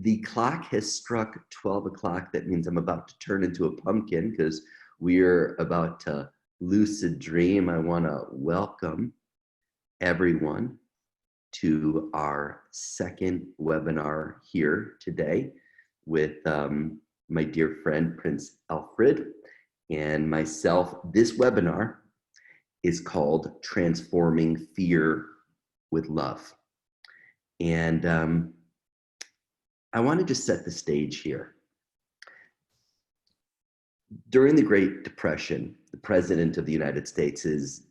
The clock has struck 12 o'clock. That means I'm about to turn into a pumpkin because we're about to lucid dream. I want to welcome everyone to our second webinar here today with my dear friend, Prince Alfred, and myself. This webinar is called Transforming Fear with Love. And I want to just set the stage here. During the Great Depression, the president of the United States, his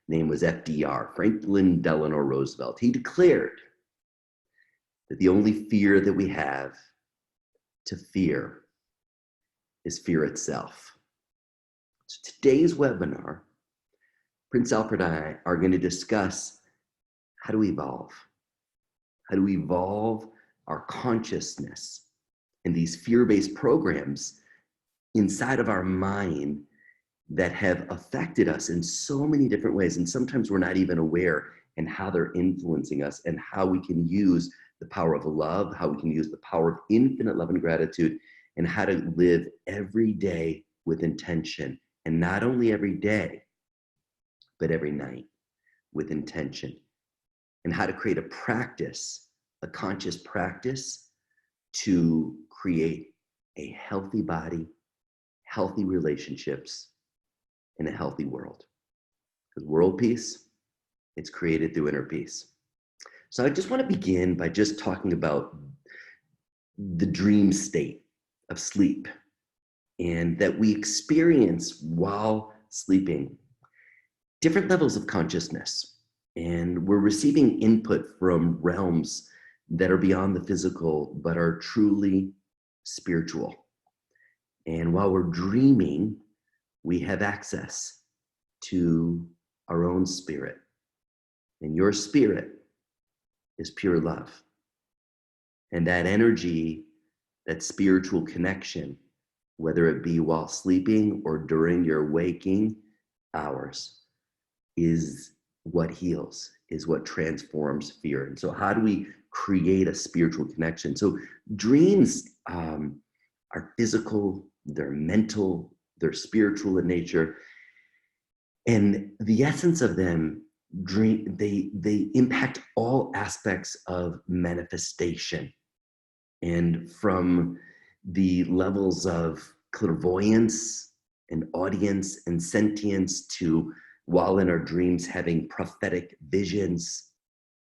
name was FDR, Franklin Delano Roosevelt. He declared that the only fear that we have to fear is fear itself. So today's webinar, Prince Alfred and I are going to discuss how to evolve. How to evolve our consciousness and these fear-based programs inside of our mind that have affected us in so many different ways. And sometimes we're not even aware and how they're influencing us and how we can use the power of love, how we can use the power of infinite love and gratitude, and how to live every day with intention. And not only every day, but every night with intention. And how to create a practice, a conscious practice to create a healthy body, healthy relationships, and a healthy world. Because world peace, it's created through inner peace. So I just want to begin by just talking about the dream state of sleep and that we experience while sleeping different levels of consciousness. And we're receiving input from realms that are beyond the physical, but are truly spiritual. And while we're dreaming, we have access to our own spirit. And your spirit is pure love. And that energy, that spiritual connection, whether it be while sleeping or during your waking hours, is what heals, is what transforms fear. And so how do we create a spiritual connection? So dreams are physical, they're mental, they're spiritual in nature. And the essence of them, they impact all aspects of manifestation. And from the levels of clairvoyance and audience and sentience to, while in our dreams, having prophetic visions,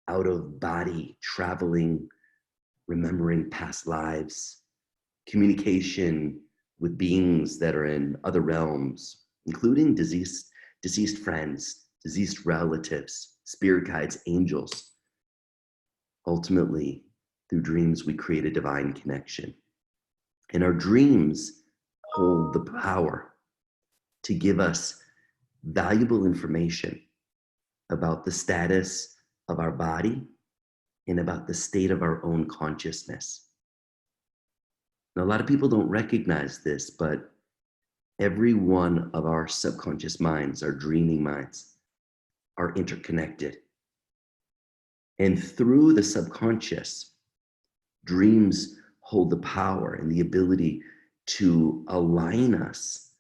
out of body traveling, remembering past lives, communication with beings that are in other realms, including deceased friends, deceased relatives, spirit guides, angels. Ultimately, through dreams, we create a divine connection. And our dreams hold the power to give us valuable information about the status of our body and about the state of our own consciousness. Now, a lot of people don't recognize this, but every one of our subconscious minds, our dreaming minds, are interconnected. And through the subconscious, dreams hold the power and the ability to align us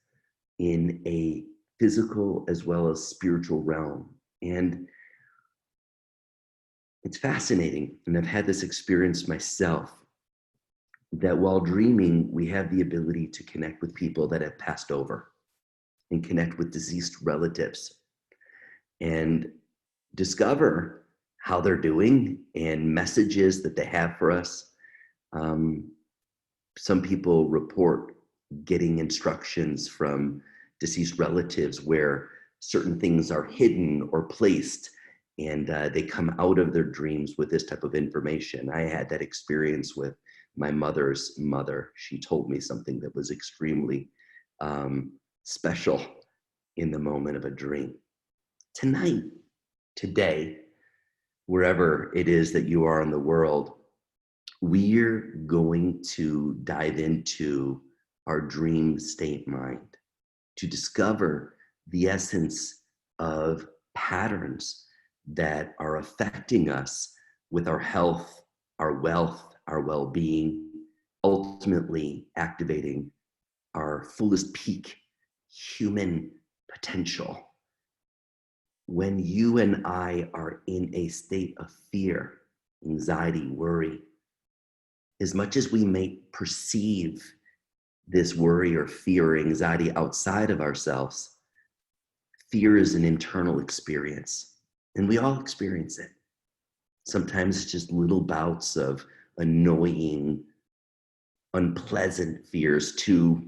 in a physical as well as spiritual realm. And it's fascinating, and I've had this experience myself, that while dreaming, we have the ability to connect with people that have passed over and connect with deceased relatives and discover how they're doing and messages that they have for us. Some people report getting instructions from deceased relatives where certain things are hidden or placed, and they come out of their dreams with this type of information. I had that experience with my mother's mother. She told me something that was extremely special in the moment of a dream. Tonight, today, wherever it is that you are in the world, we're going to dive into our dream state mind to discover the essence of patterns that are affecting us with our health, our wealth, our well-being, ultimately activating our fullest peak human potential. When you and I are in a state of fear, anxiety, worry, as much as we may perceive this worry or fear or anxiety outside of ourselves, fear is an internal experience, and we all experience it. Sometimes it's just little bouts of annoying, unpleasant fears to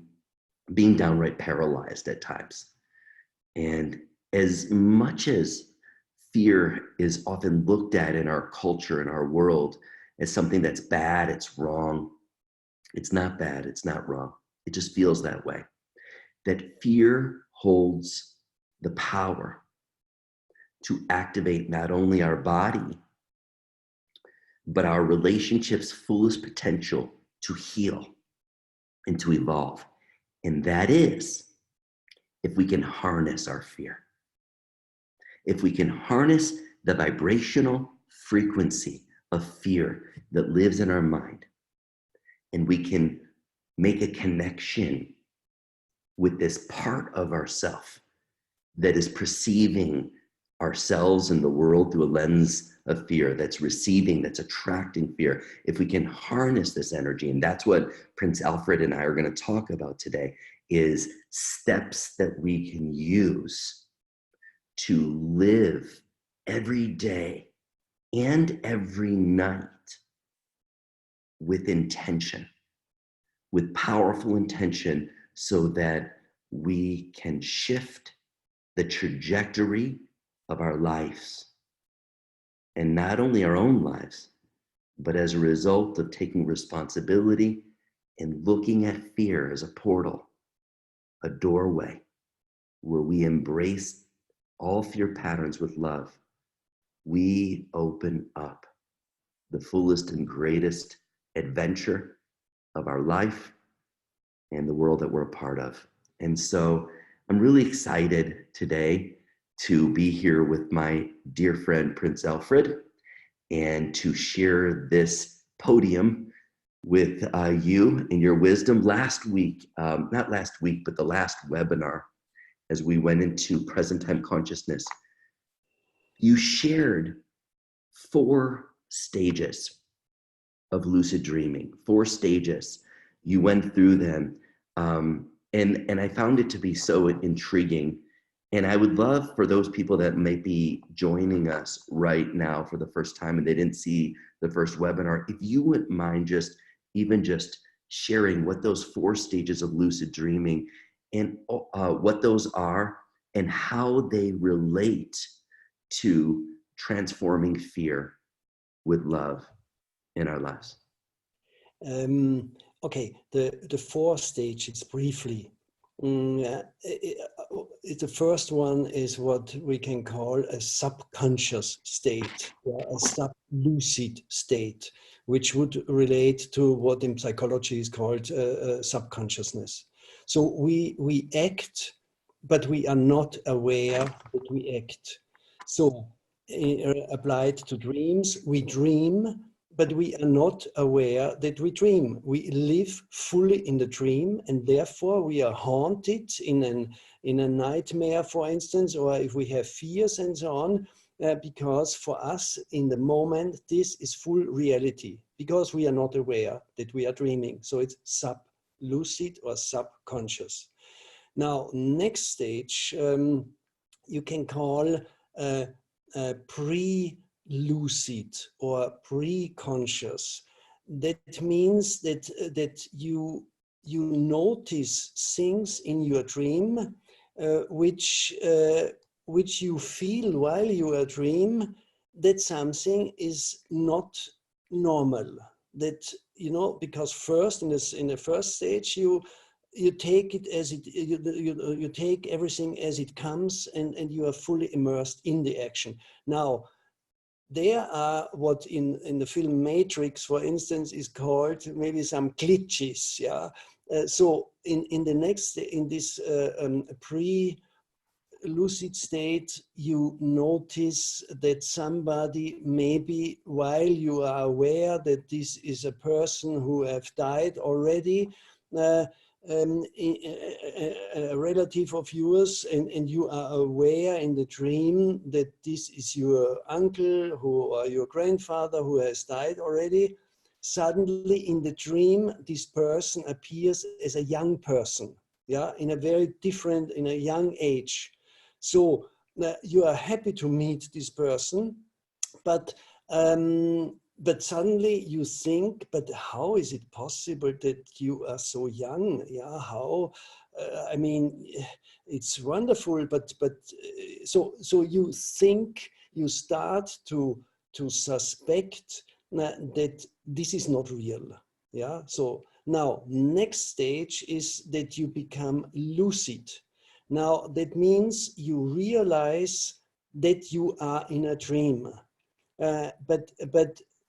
being downright paralyzed at times. And as much as fear is often looked at in our culture, in our world, as something that's bad, it's wrong, it's not bad, it's not wrong. It just feels that way. That fear holds the power to activate not only our body, but our relationship's fullest potential to heal and to evolve. And that is if we can harness our fear. If we can harness the vibrational frequency of fear that lives in our mind, and we can make a connection with this part of ourself that is perceiving ourselves and the world through a lens of fear, that's receiving, that's attracting fear. If we can harness this energy, and that's what Prince Alfred and I are going to talk about today, is steps that we can use to live every day and every night with intention, with powerful intention, so that we can shift the trajectory of our lives. And not only our own lives, but as a result of taking responsibility and looking at fear as a portal, a doorway where we embrace all fear patterns with love, we open up the fullest and greatest adventure of our life and the world that we're a part of. And so I'm really excited today to be here with my dear friend, Prince Alfred, and to share this podium with you and your wisdom. Last week, not last week, but the last webinar, as we went into present time consciousness, you shared 4 stages of lucid dreaming, 4 stages. You went through them. And I found it to be so intriguing. And I would love for those people that may be joining us right now for the first time and they didn't see the first webinar, if you wouldn't mind just sharing what those 4 stages of lucid dreaming and what those are and how they relate to transforming fear with love in our lives. Okay, the 4 stages briefly. The first one is what we can call a subconscious state, a sub-lucid state, which would relate to what in psychology is called subconsciousness. So we act, but we are not aware that we act. So applied to dreams, we dream, but we are not aware that we dream. We live fully in the dream, and therefore we are haunted in a nightmare, for instance, or if we have fears and so on, because for us in the moment, this is full reality, because we are not aware that we are dreaming. So it's sub-lucid or subconscious. Now, next stage, you can call pre-lucid or pre-conscious. That means that you notice things in your dream which you feel while you are dream that something is not normal. That, you know, because first in the first stage you take it as it, you take everything as it comes, and you are fully immersed in the action. Now, there are what in the film Matrix, for instance, is called maybe some glitches. Yeah. So in this lucid state, you notice that somebody, maybe while you are aware that this is a person who have died already, a relative of yours, and you are aware in the dream that this is your uncle or your grandfather who has died already. Suddenly in the dream, this person appears as a young person, yeah, in a very different, in a young age. So you are happy to meet this person, but suddenly you think, but how is it possible that you are so young? Yeah, how? I mean, it's wonderful, but so you think, you start to suspect that this is not real. Yeah. So now next stage is that you become lucid. Now that means you realize that you are in a dream. But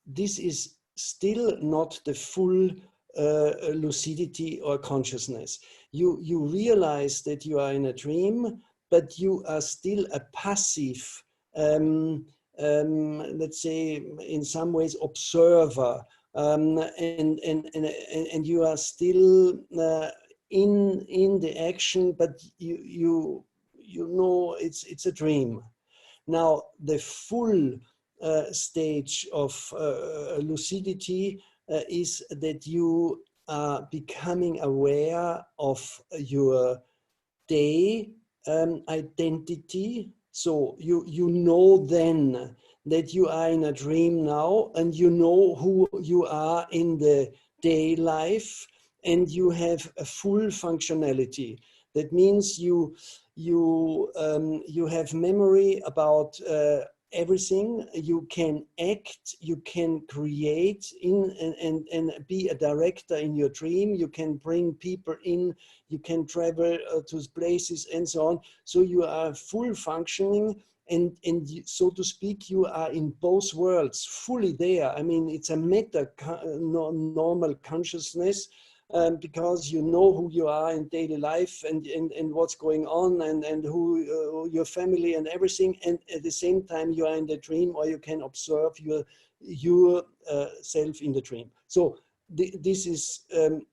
this is still not the full lucidity or consciousness. You realize that you are in a dream, but you are still a passive, let's say, in some ways, observer, and you are still in the action, but you know it's a dream. Now the full stage of lucidity is that you are becoming aware of your day identity. So you know then that you are in a dream now, and you know who you are in the day life, and you have a full functionality. That means you have memory about everything. You can act, you can create and be a director in your dream. You can bring people in, you can travel to places and so on. So you are full functioning, and so to speak, you are in both worlds, fully there. I mean, it's a normal consciousness. Because you know who you are in daily life, and what's going on, and who your family and everything, and at the same time you are in the dream, or you can observe your self in the dream. So this is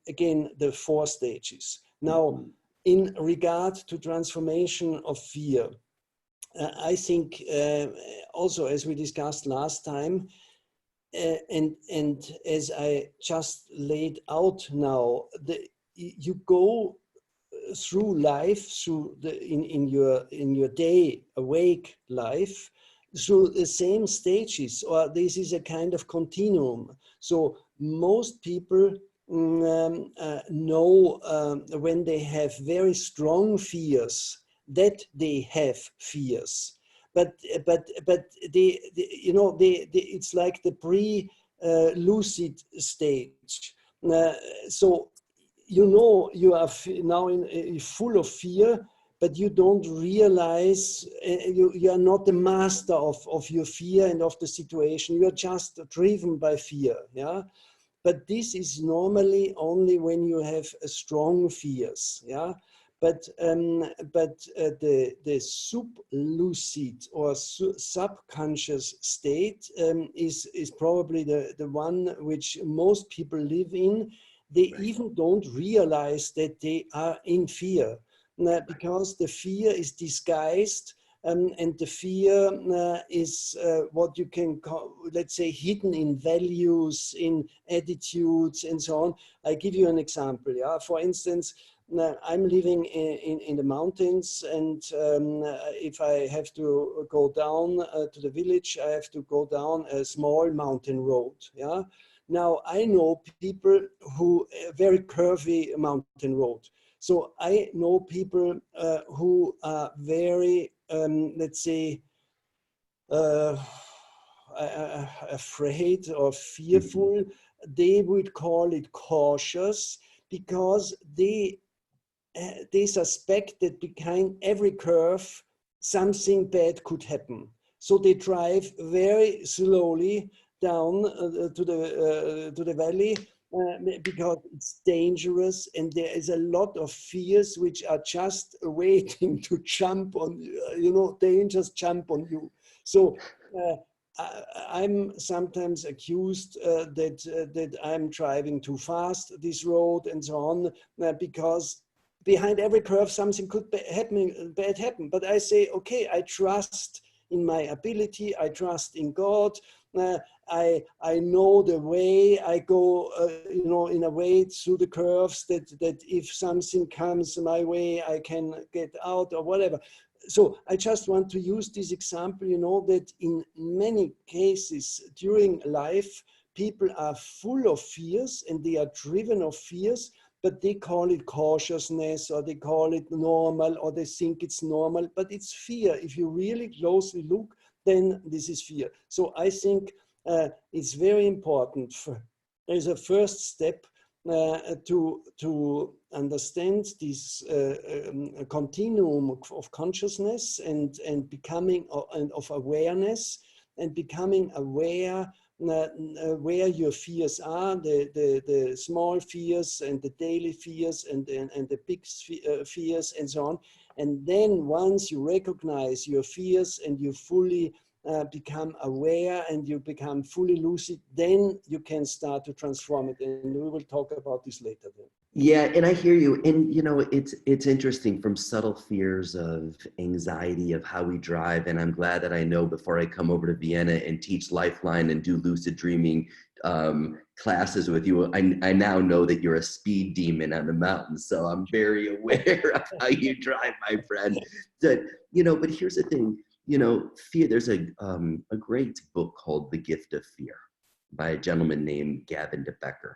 again the 4 stages. Now, in regard to transformation of fear, I think also, as we discussed last time, and as I just laid out now, you go through life, through in your day awake life, through the same stages, or this is a kind of continuum. So most people know when they have very strong fears that they have fears. But it's like the pre-lucid stage. So you know you are now full of fear, but you don't realize you are not the master of your fear and of the situation. You are just driven by fear. Yeah. But this is normally only when you have strong fears. Yeah. But the sub-lucid or subconscious state is probably the one which most people live in. They even don't realize that they are in fear, because the fear is disguised, and the fear is what you can call, let's say, hidden in values, in attitudes, and so on. I give you an example. Yeah, for instance, I'm living in the mountains, and if I have to go down to the village, I have to go down a small mountain road. Yeah. Now I know people who very curvy mountain road. So I know people who are very, let's say, afraid or fearful. They would call it cautious, because they suspect that behind every curve something bad could happen. So they drive very slowly down to the valley, because it's dangerous, and there is a lot of fears which are just waiting to jump on, dangers jump on you. So I'm sometimes accused that I'm driving too fast this road and so on, because behind every curve something could bad happen. But I say, okay, I trust in my ability, I trust in God. I know the way. I go, in a way through the curves that if something comes my way, I can get out or whatever. So I just want to use this example, that in many cases during life, people are full of fears and they are driven of fears, but they call it cautiousness, or they call it normal, or they think it's normal, but it's fear. If you really closely look, then this is fear. So I think it's very important as a first step to understand this continuum of consciousness and becoming and of awareness, and becoming aware where your fears are, the small fears and the daily fears and the big fears and so on. And then once you recognize your fears and you fully become aware and you become fully lucid, then you can start to transform it. And we will talk about this later then. Yeah, and I hear you. And it's interesting, from subtle fears of anxiety of how we drive. And I'm glad that I know before I come over to Vienna and teach Lifeline and do lucid dreaming classes with you, I now know that you're a speed demon on the mountain. So I'm very aware of how you drive, my friend. But here's the thing, fear, there's a great book called The Gift of Fear by a gentleman named Gavin de Becker.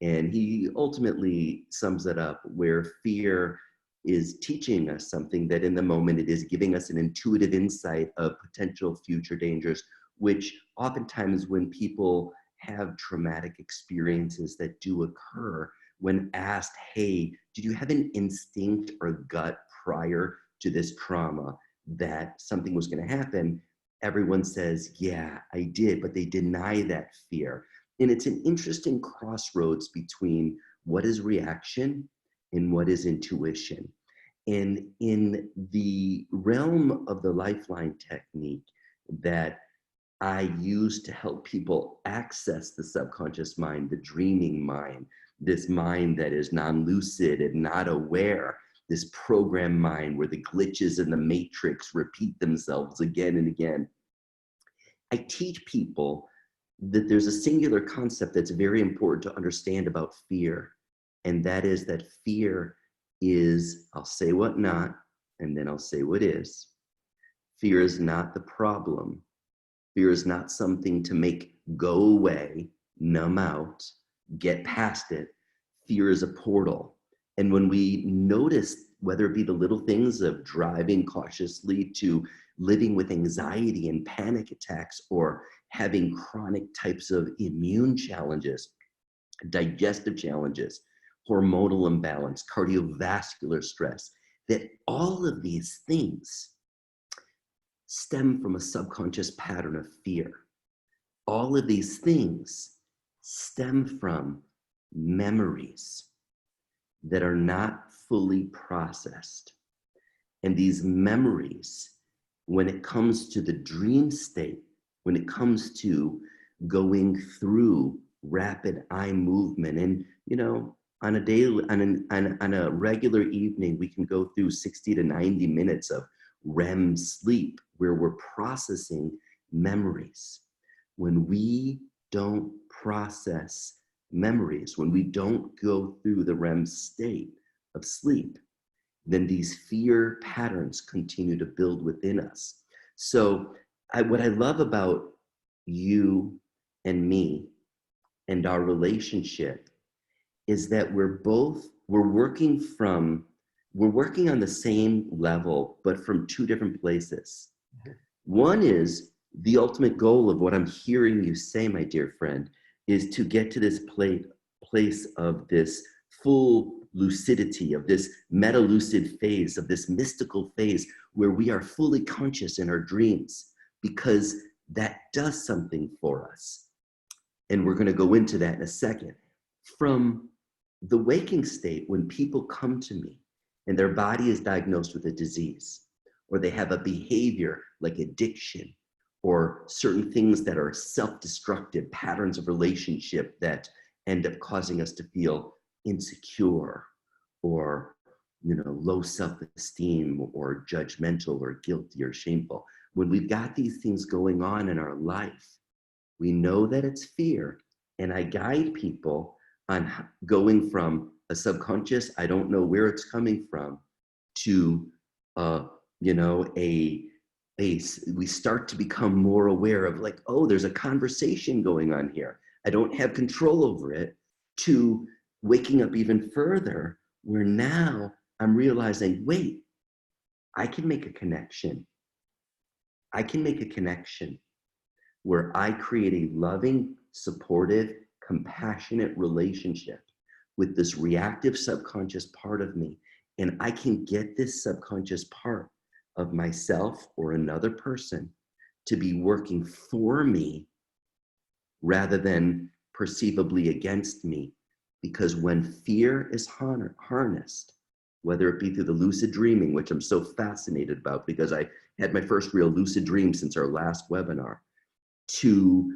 And he ultimately sums it up where fear is teaching us something that in the moment it is giving us an intuitive insight of potential future dangers, which oftentimes when people have traumatic experiences that do occur, when asked, hey, did you have an instinct or gut prior to this trauma that something was going to happen? Everyone says, yeah, I did, but they deny that fear. And it's an interesting crossroads between what is reaction and what is intuition. And in the realm of the Lifeline technique that I use to help people access the subconscious mind, the dreaming mind, this mind that is non-lucid and not aware, this program mind where the glitches in the matrix repeat themselves again and again. I teach people that there's a singular concept that's very important to understand about fear. And that is that fear is, I'll say what not, and then I'll say what is. Fear is not the problem. Fear is not something to make go away, numb out, get past it. Fear is a portal. And when we notice, whether it be the little things of driving cautiously to living with anxiety and panic attacks, or having chronic types of immune challenges, digestive challenges, hormonal imbalance, cardiovascular stress, that all of these things stem from a subconscious pattern of fear. All of these things stem from memories that are not fully processed. And these memories, when it comes to the dream state, when it comes to going through rapid eye movement, and on a daily, on a regular evening, we can go through 60 to 90 minutes of REM sleep where we're processing memories. When we don't process memories, when we don't go through the REM state of sleep, then these fear patterns continue to build within us. So what I love about you and me and our relationship is that we're working on the same level, but from two different places. One is the ultimate goal of what I'm hearing you say, my dear friend, is to get to this place of this full lucidity, of this meta-lucid phase, of this mystical phase where we are fully conscious in our dreams, because that does something for us. And we're going to go into that in a second. from the waking state, when people come to me and their body is diagnosed with a disease, or they have a behavior like addiction, or certain things that are self-destructive patterns of relationship that end up causing us to feel insecure, or low self-esteem, or judgmental, or guilty, or shameful. When we've got these things going on in our life, we know that it's fear. And I guide people on going from a subconscious, I don't know where it's coming from, to we start to become more aware of, like, oh, there's a conversation going on here, I don't have control over it, to waking up even further, where now I'm realizing, wait, I can make a connection. I can make a connection where I create a loving, supportive, compassionate relationship with this reactive subconscious part of me. And I can get this subconscious part of myself or another person to be working for me rather than perceivably against me. Because when fear is harnessed, whether it be through the lucid dreaming, which I'm so fascinated about because I had my first real lucid dream since our last webinar, to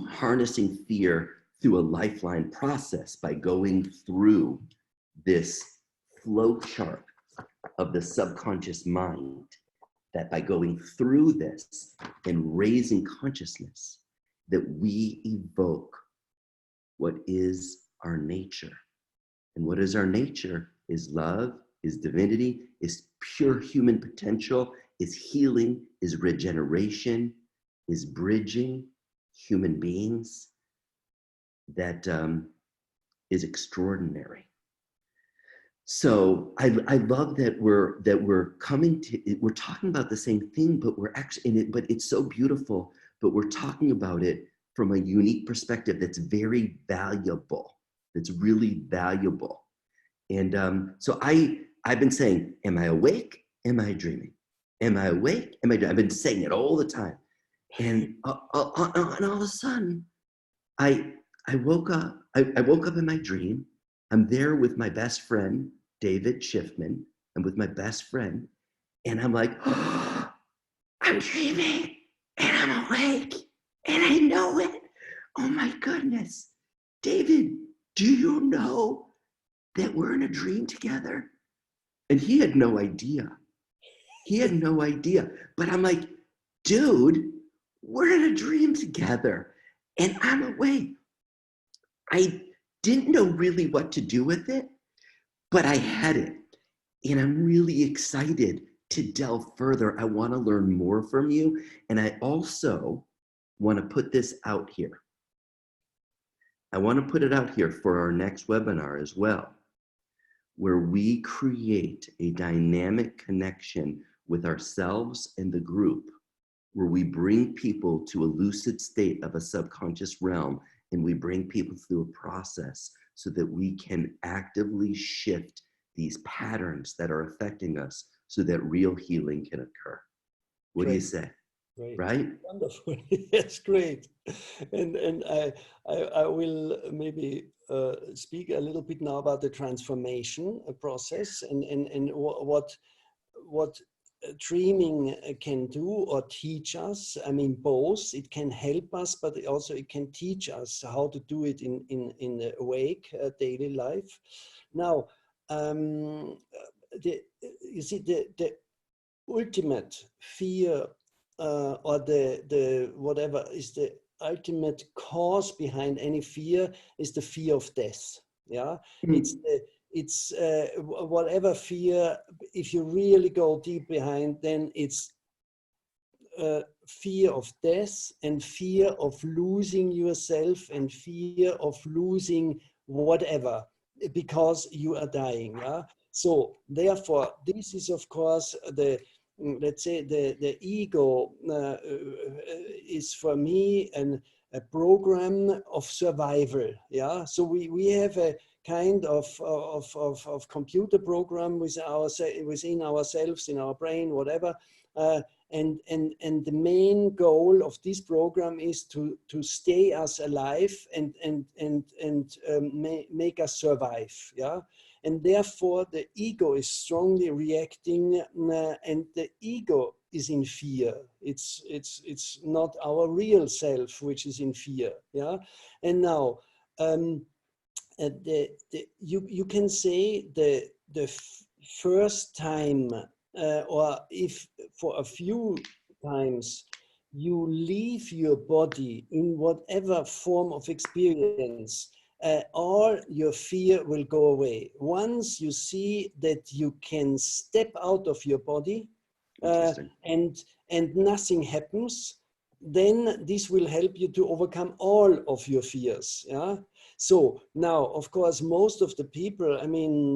harnessing fear through a lifeline process by going through this flow chart of the subconscious mind, that by going through this and raising consciousness, that we evoke what is our nature. And what is our nature is love, is divinity, is pure human potential, is healing, is regeneration, is bridging human beings. That is extraordinary. So I love that we're coming to, we're talking about the same thing, but we're actually in it, but it's so beautiful, but we're talking about it from a unique perspective that's very valuable, that's really valuable. And so I've been saying, am I awake? Am I dreaming? Am I awake? Am I dreaming? I've been saying it all the time. And all of a sudden, I woke up. I woke up in my dream. I'm there with my best friend, David Schiffman. I'm with my best friend. And I'm like, oh, I'm dreaming and I'm awake and I know it. Oh my goodness. David, do you know that we're in a dream together? And he had no idea. He had no idea. But I'm like, dude, we're in a dream together and I'm awake. I didn't know really what to do with it, but I had it. And I'm really excited to delve further. I want to learn more from you. And I also want to put this out here. I want to put it out here for our next webinar as well, where we create a dynamic connection with ourselves and the group, where we bring people to a lucid state of a subconscious realm, and we bring people through a process so that we can actively shift these patterns that are affecting us so that real healing can occur. What do you say? Great. Right? Wonderful. Yes, great. And I will maybe speak a little bit now about the transformation process and what dreaming can do or teach us. I mean, both. It can help us, but also it can teach us how to do it in the awake daily life. Now, you see, the ultimate fear or the whatever is the ultimate cause behind any fear is the fear of death. Yeah, it's whatever fear. If you really go deep behind, then it's fear of death and fear of losing yourself and fear of losing whatever because you are dying. Yeah. So therefore, this is of course the, let's say, the ego is for me a program of survival. Yeah. So we have a kind of computer program within ourselves, in our brain, whatever. and the main goal of this program is to stay us alive and make us survive. Yeah, and therefore the ego is strongly reacting, and the ego is in fear. It's not our real self which is in fear. Yeah, and now you can say the first time, or if for a few times you leave your body in whatever form of experience, all your fear will go away. Once you see that you can step out of your body, and nothing happens, then this will help you to overcome all of your fears. Yeah. So now, of course, most of the people, I mean,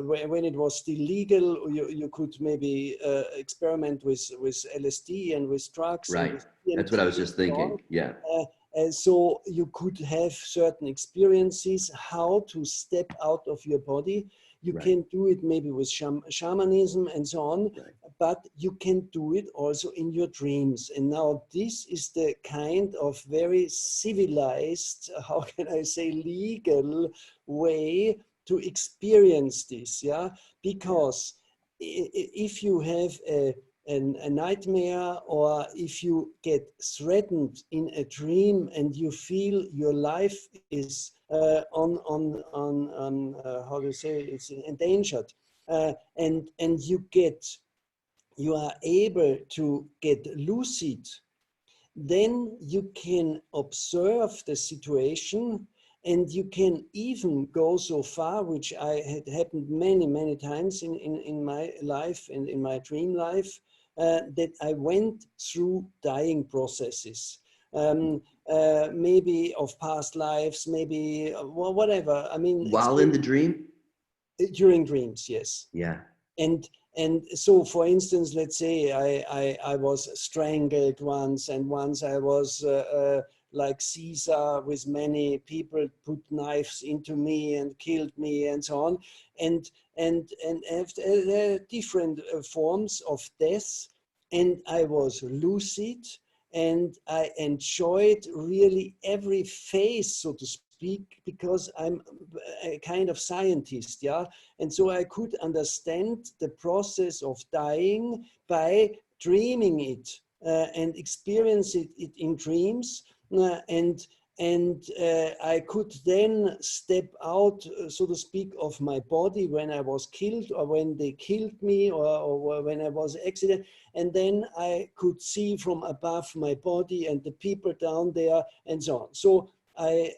when it was still legal, you could maybe experiment with LSD and with drugs. Right. And with That's what I was just thinking. Yeah. So you could have certain experiences how to step out of your body. You can do it maybe with shamanism and so on, but you can do it also in your dreams. And now this is the kind of very civilized, how can I say, legal way to experience this. Yeah, because if you have a nightmare, or if you get threatened in a dream and you feel your life is on how to say, it's endangered, and you are able to get lucid, then you can observe the situation, and you can even go so far, which I had happened many times in my life and in my dream life, that I went through dying processes, maybe of past lives, maybe whatever. I mean, While in the dream? During dreams, yes. Yeah. And so, for instance, let's say I was strangled once, and once I was like Caesar, with many people put knives into me and killed me and so on. And there are different forms of death. And I was lucid, and I enjoyed really every phase, so to speak, because I'm a kind of scientist, yeah. And so I could understand the process of dying by dreaming it, and experience it in dreams, and I could then step out, so to speak, of my body when I was killed, or when they killed me, or when I was accident, and then I could see from above my body and the people down there and so on. So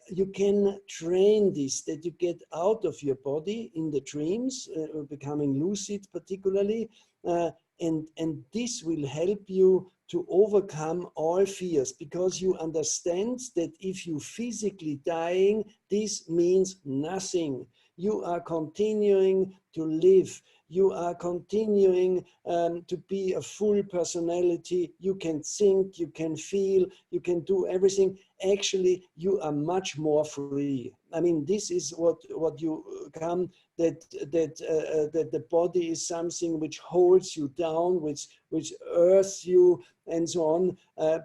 you can train this, that you get out of your body in the dreams, becoming lucid particularly, and this will help you to overcome all fears, because you understand that if you physically dying, this means nothing. You are continuing to live. You are continuing to be a full personality. You can think, you can feel, you can do everything. Actually, you are much more free. I mean, this is what you come, that the body is something which holds you down, which earths you and so on.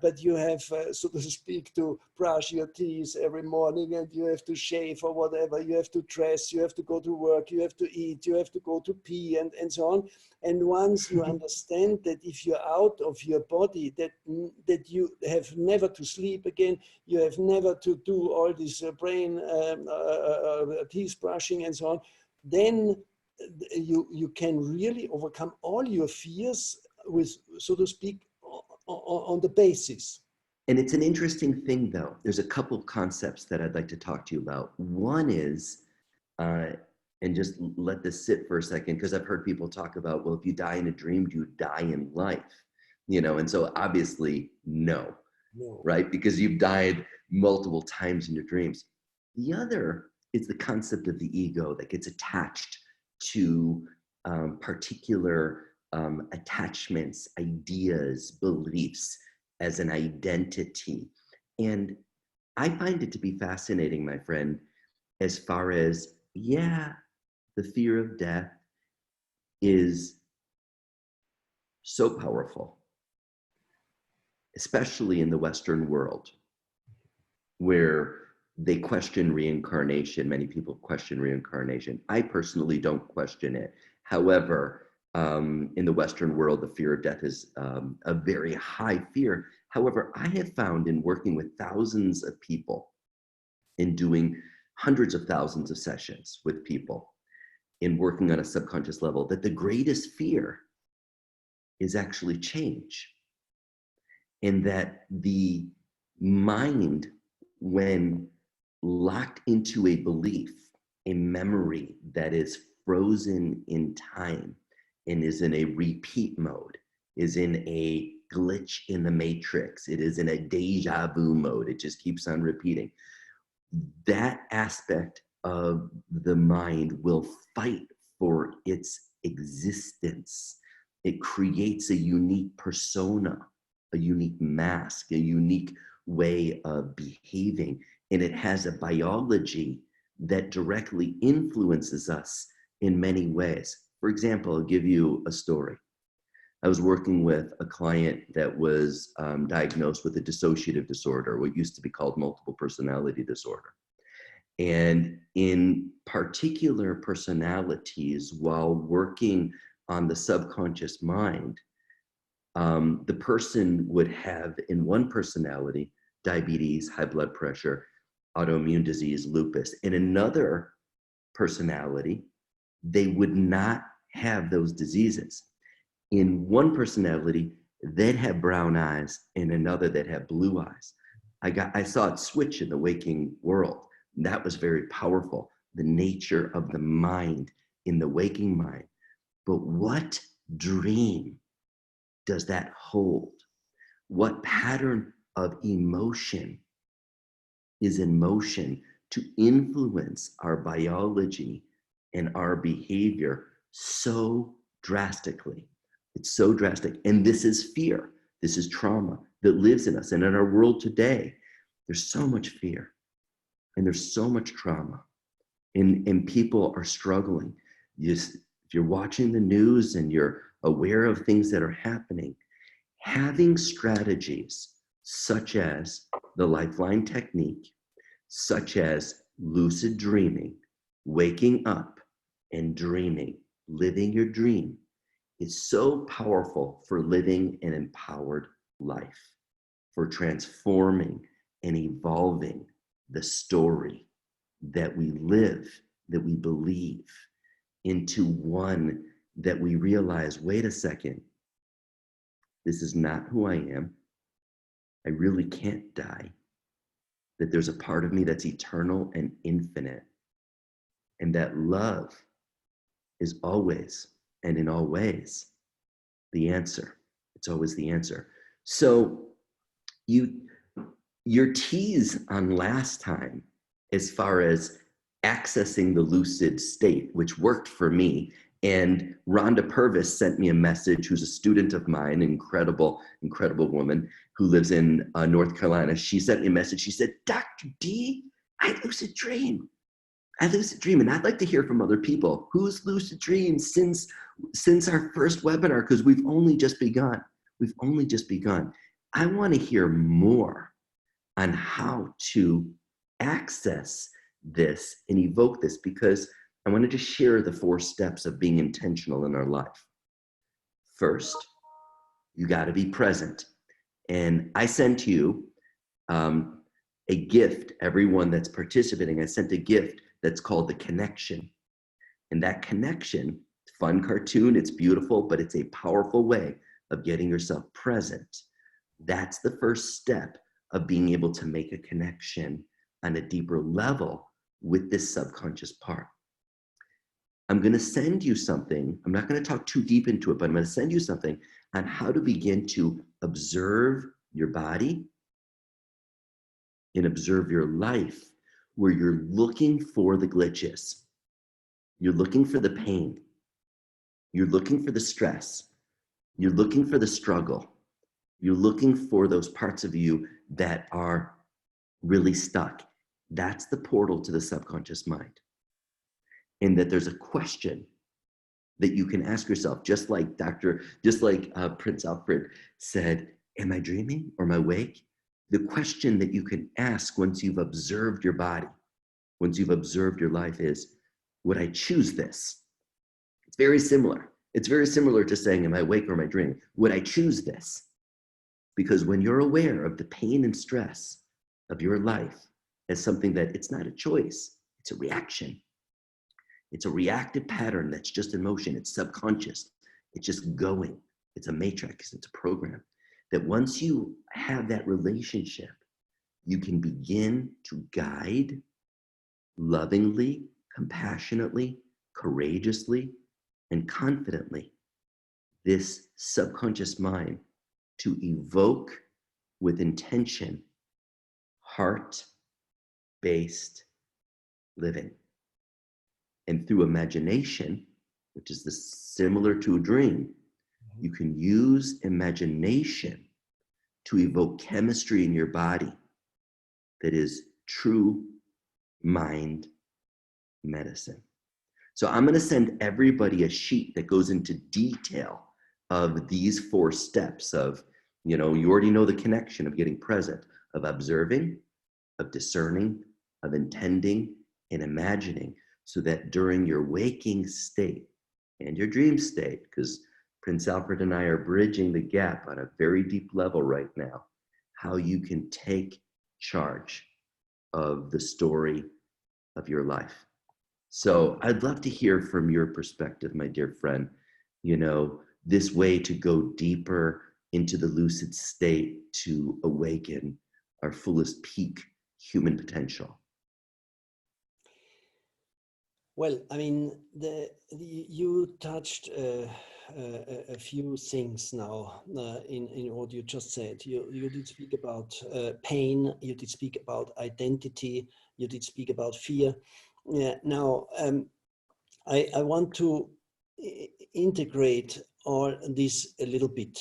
But you have, so to speak, to brush your teeth every morning, and you have to shave or whatever. You have to dress, you have to go to work, you have to eat, you have to go to pee, and so on. And once you understand that if you're out of your body, that you have never to sleep again, you have never to do all this brain teeth brushing and so on, then you can really overcome all your fears with, so to speak, on the basis. And it's an interesting thing, though. There's a couple of concepts that I'd like to talk to you about. One is, and just let this sit for a second, because I've heard people talk about, well, if you die in a dream, do you die in life? You know, and so obviously, no, right? Because you've died multiple times in your dreams. The other is the concept of the ego that gets attached to particular attachments, ideas, beliefs as an identity. And I find it to be fascinating, my friend, as far as, yeah, the fear of death is so powerful. especially in the Western world, where they question reincarnation. Many people question reincarnation. I personally don't question it. However, in the Western world, the fear of death is a very high fear. However, I have found in working with thousands of people, in doing hundreds of thousands of sessions with people, in working on a subconscious level, that the greatest fear is actually change. And that the mind, when locked into a belief, a memory that is frozen in time and is in a repeat mode, is in a glitch in the matrix, it is in a deja vu mode, it just keeps on repeating. That aspect of the mind will fight for its existence. It creates a unique persona, a unique mask, a unique way of behaving. And it has a biology that directly influences us in many ways. For example, I'll give you a story. I was working with a client that was diagnosed with a dissociative disorder, what used to be called multiple personality disorder. And in particular personalities, while working on the subconscious mind, the person would have in one personality diabetes, high blood pressure, autoimmune disease, lupus. In another personality, they would not have those diseases. In one personality, they'd have brown eyes, in another they'd have blue eyes. I saw it switch in the waking world. That was very powerful, the nature of the mind in the waking mind. But what dream does that hold? What pattern of emotion is in motion to influence our biology and our behavior so drastically? It's so drastic. And this is fear. This is trauma that lives in us. And in our world today, there's so much fear and there's so much trauma. And people are struggling. If you're watching the news and you're aware of things that are happening, having strategies such as the Lifeline technique, such as lucid dreaming, waking up and dreaming, living your dream, is so powerful for living an empowered life, for transforming and evolving the story that we live, that we believe, into one that we realize, wait a second, this is not who I am. I really can't die. That there's a part of me that's eternal and infinite. And that love is always and in all ways the answer. It's always the answer. So your tease on last time, as far as accessing the lucid state, which worked for me. And Rhonda Purvis sent me a message, who's a student of mine, incredible, incredible woman who lives in North Carolina. She sent me a message. She said, Dr. D, I lucid dream. I lucid dream. And I'd like to hear from other people. Who's lucid dreamed since our first webinar? Because we've only just begun. We've only just begun. I want to hear more on how to access this and evoke this, because I wanted to share the 4 steps of being intentional in our life. First, you got to be present. And I sent you a gift, everyone that's participating, I sent a gift that's called The Connection. And that connection, fun cartoon, it's beautiful, but it's a powerful way of getting yourself present. That's the first step of being able to make a connection on a deeper level with this subconscious part. I'm going to send you something. I'm not going to talk too deep into it, but I'm going to send you something on how to begin to observe your body and observe your life, where you're looking for the glitches. You're looking for the pain. You're looking for the stress. You're looking for the struggle. You're looking for those parts of you that are really stuck. That's the portal to the subconscious mind. And that there's a question that you can ask yourself, just like Prince Alfred said, am I dreaming or am I awake? The question that you can ask once you've observed your body, once you've observed your life is, would I choose this? It's very similar. It's very similar to saying, am I awake or am I dreaming? Would I choose this? Because when you're aware of the pain and stress of your life as something that it's not a choice, it's a reaction. It's a reactive pattern that's just in motion. It's subconscious. It's just going. It's a matrix. It's a program. That once you have that relationship, you can begin to guide lovingly, compassionately, courageously, and confidently this subconscious mind to evoke with intention heart-based living. And through imagination, which is similar to a dream, you can use imagination to evoke chemistry in your body that is true mind medicine. So I'm going to send everybody a sheet that goes into detail of these 4 steps of, you already know the connection of getting present, of observing, of discerning, of intending, and imagining, so that during your waking state and your dream state, because Prince Alfred and I are bridging the gap on a very deep level right now, how you can take charge of the story of your life. So I'd love to hear from your perspective, my dear friend, this way to go deeper into the lucid state to awaken our fullest peak human potential. Well, I mean, you touched a few things now in what you just said. You did speak about pain. You did speak about identity. You did speak about fear. Now, I want to integrate all this a little bit.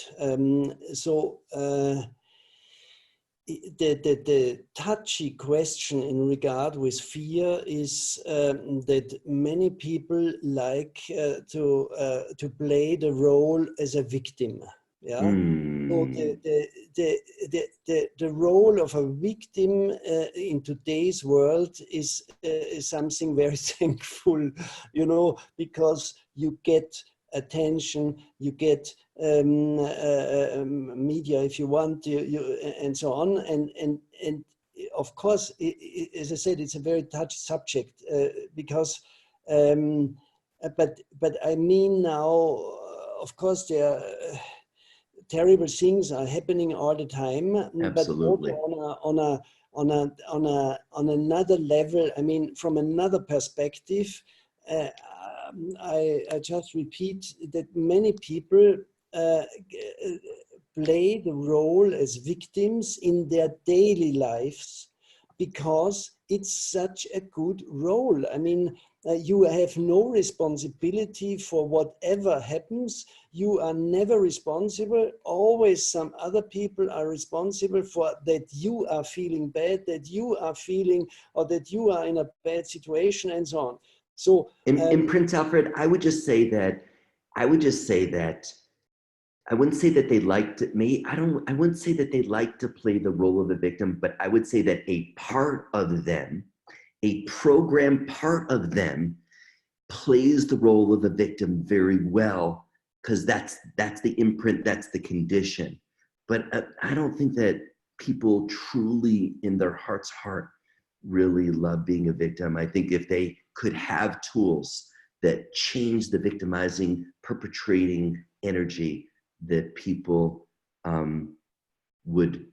The touchy question in regard with fear is that many people like to play the role as a victim. Yeah. So the role of a victim in today's world is something very thankful, because you get attention, you get media if you want, and so on, and of course, as I said, it's a very touchy subject because, but I mean now, of course, there are terrible things are happening all the time. Absolutely. But also on another level, I mean, from another perspective, I just repeat that many people play the role as victims in their daily lives because it's such a good role. I mean, you have no responsibility for whatever happens. You are never responsible. Always some other people are responsible for that you are feeling bad, that you are feeling, or that you are in a bad situation, and so on. So, in Prince Alfred, I would say that I wouldn't say that they like to I wouldn't say that they like to play the role of the victim, but I would say that a part of them, a program part of them, plays the role of the victim very well, because that's the imprint, that's the condition. But I don't think that people truly in their heart's heart really love being a victim. I think if they could have tools that change the victimizing, perpetrating energy, that people would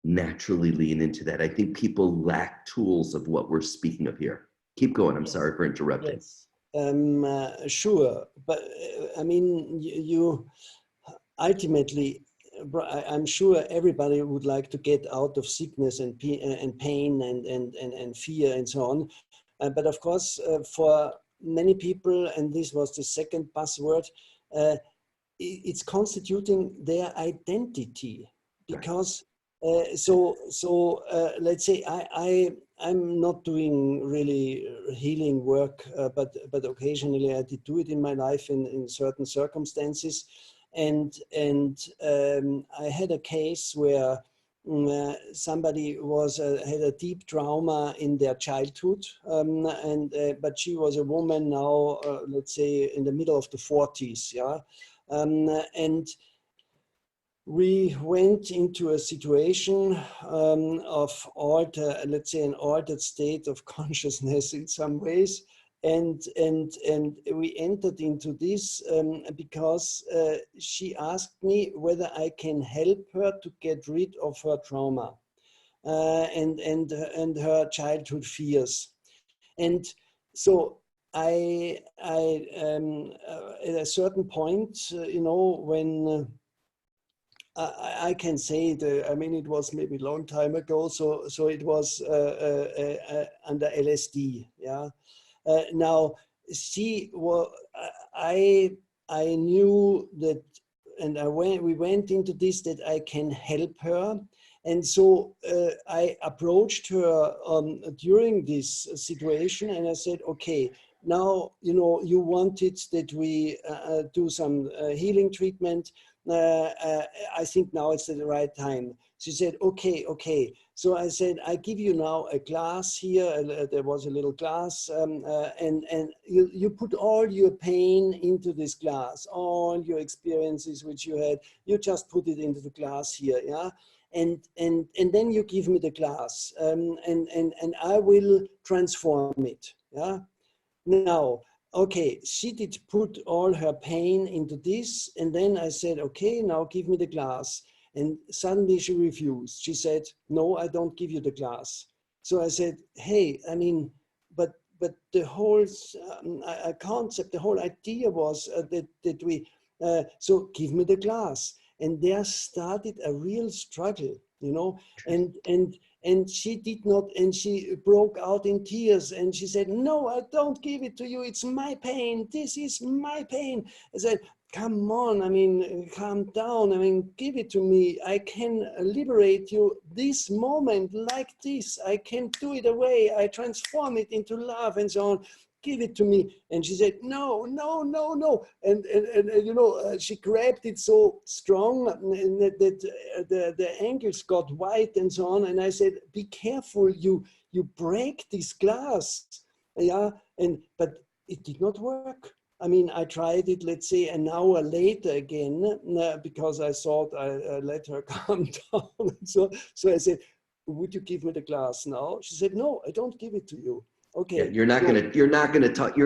naturally lean into that. I think people lack tools of what we're speaking of here. Keep going. I'm sorry for interrupting. Yes. Sure, but I mean, you ultimately, I'm sure everybody would like to get out of sickness and pain and fear and so on. But of course, for many people, and this was the second buzzword, it's constituting their identity, because let's say I'm not doing really healing work, but occasionally I did do it in my life in certain circumstances. I had a case where somebody had a deep trauma in their childhood, but she was a woman now, let's say in the middle of the 40s, yeah, and we went into a situation of let's say an altered state of consciousness in some ways. And we entered into this because she asked me whether I can help her to get rid of her trauma and her childhood fears. And so at a certain point, when I can say I mean, it was maybe a long time ago. So it was under LSD. Yeah. Now, I knew that, and we went into this, that I can help her. And so I approached her during this situation, and I said, okay, now, you wanted that we do some healing treatment. I think now it's the right time. She said, okay. So I said, I give you now a glass here. There was a little glass, and you put all your pain into this glass, all your experiences which you had, you just put it into the glass here, yeah? And then you give me the glass, and I will transform it, yeah? Now, okay, she did put all her pain into this, and then I said, okay, now give me the glass. And suddenly she refused. She said, no, I don't give you the glass. So I said, hey, I mean, but the whole concept, the whole idea was that we, so give me the glass. And there started a real struggle, and she did not, and she broke out in tears, and she said, no, I don't give it to you. It's my pain. This is my pain. I said, come on, I mean, calm down. I mean, give it to me. I can liberate you this moment like this. I can do it away. I transform it into love and so on. Give it to me. And she said, no. And she grabbed it so strong that the ankles got white and so on. And I said, be careful, you break this glass. Yeah, but it did not work. I mean, I tried it, let's say, an hour later again, because I thought I let her calm down. So I said, would you give me the glass now? She said, no, I don't give it to you. Okay. Yeah, you're not gonna talk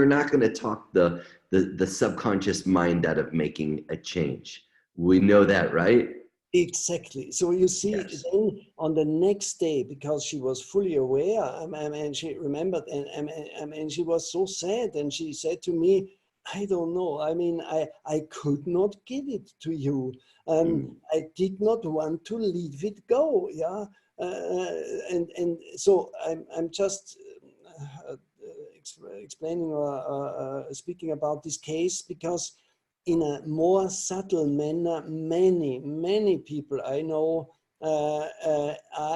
the subconscious mind out of making a change. We know that, right? Exactly. So you see, Yes. then on the next day, because she was fully aware, and she remembered, and she was so sad, and she said to me, I don't know. I mean, I could not give it to you. I did not want to leave it go. Yeah. And so I'm just explaining or speaking about this case because in a more subtle manner, many people I know are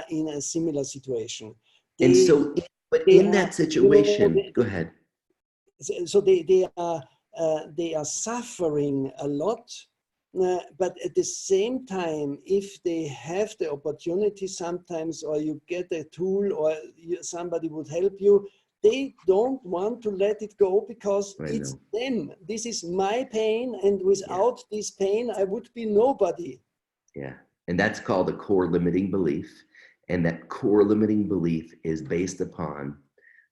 in a similar situation. And so, but in that situation, go ahead. So they are suffering a lot, but at the same time, if they have the opportunity sometimes, or you get a tool, or somebody would help you, they don't want to let it go because it's them. This is my pain, and without this pain, I would be nobody. Yeah, and that's called a core limiting belief. And that core limiting belief is based upon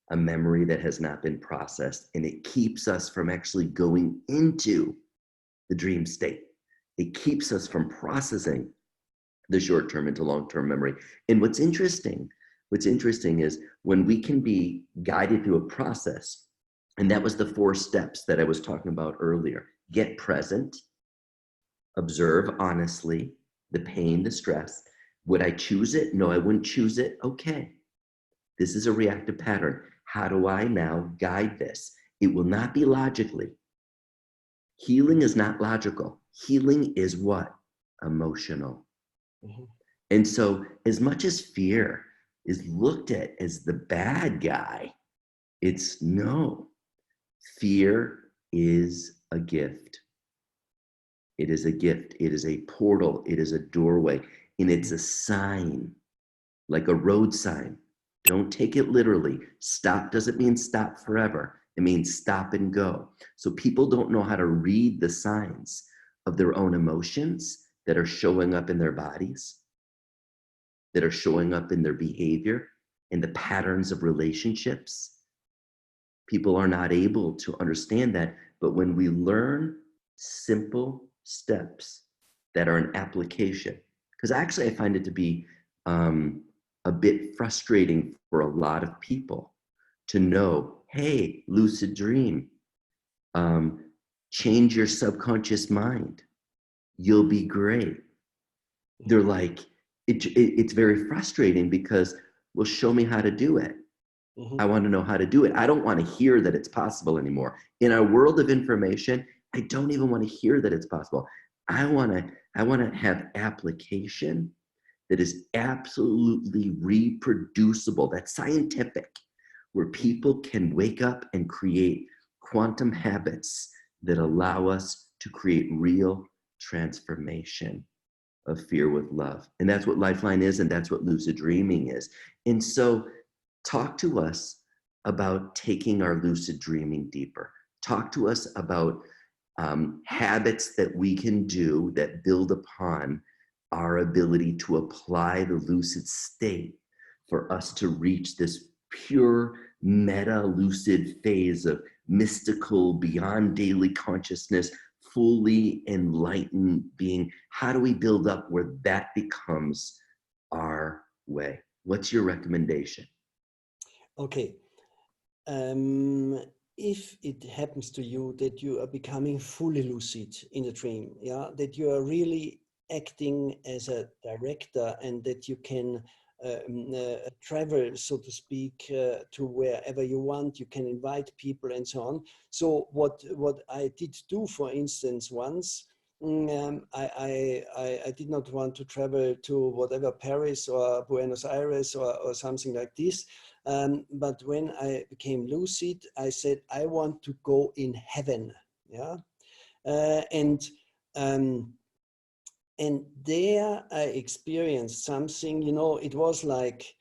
a memory that has not been processed, and it keeps us from actually going into the dream state. It keeps us from processing the short-term into long-term memory. And what's interesting is when we can be guided through a process, and that was the 4 steps that I was talking about earlier. Get present, observe honestly the pain, the stress. Would I choose it? No, I wouldn't choose it. Okay, this is a reactive pattern. How do I now guide this? It will not be logically. Healing is not logical. Healing is what? Emotional. Mm-hmm. And so as much as fear is looked at as the bad guy, it's no. Fear is a gift. It is a gift. It is a portal. It is a doorway. And it's a sign, like a road sign. Don't take it literally. Stop doesn't mean stop forever. It means stop and go. So people don't know how to read the signs of their own emotions that are showing up in their bodies, that are showing up in their behavior, in the patterns of relationships. People are not able to understand that. But when we learn simple steps that are an application, because actually I find it to be a bit frustrating for a lot of people to know, hey, lucid dream, change your subconscious mind. You'll be great. They're like, it's very frustrating because, well, show me how to do it. I want to know how to do it. I don't want to hear that it's possible anymore. In our world of information, I don't even want to hear that it's possible. I want to have application that is absolutely reproducible, that's scientific, where people can wake up and create quantum habits that allow us to create real transformation of fear with love. And that's what Lifeline is, and that's what lucid dreaming is. And so talk to us about taking our lucid dreaming deeper. Talk to us about habits that we can do that build upon our ability to apply the lucid state for us to reach this pure meta lucid phase of mystical, beyond daily consciousness, fully enlightened being. How do we build up where that becomes our way? What's your recommendation? Okay. If it happens to you that you are becoming fully lucid in a dream, yeah, that you are really acting as a director and that you can travel, so to speak, to wherever you want, you can invite people and so on. So what I did do, for instance, once, I did not want to travel to whatever Paris or Buenos Aires or something like this. But when I became lucid, I said, I want to go in heaven. Yeah. And there I experienced something, you know, it was like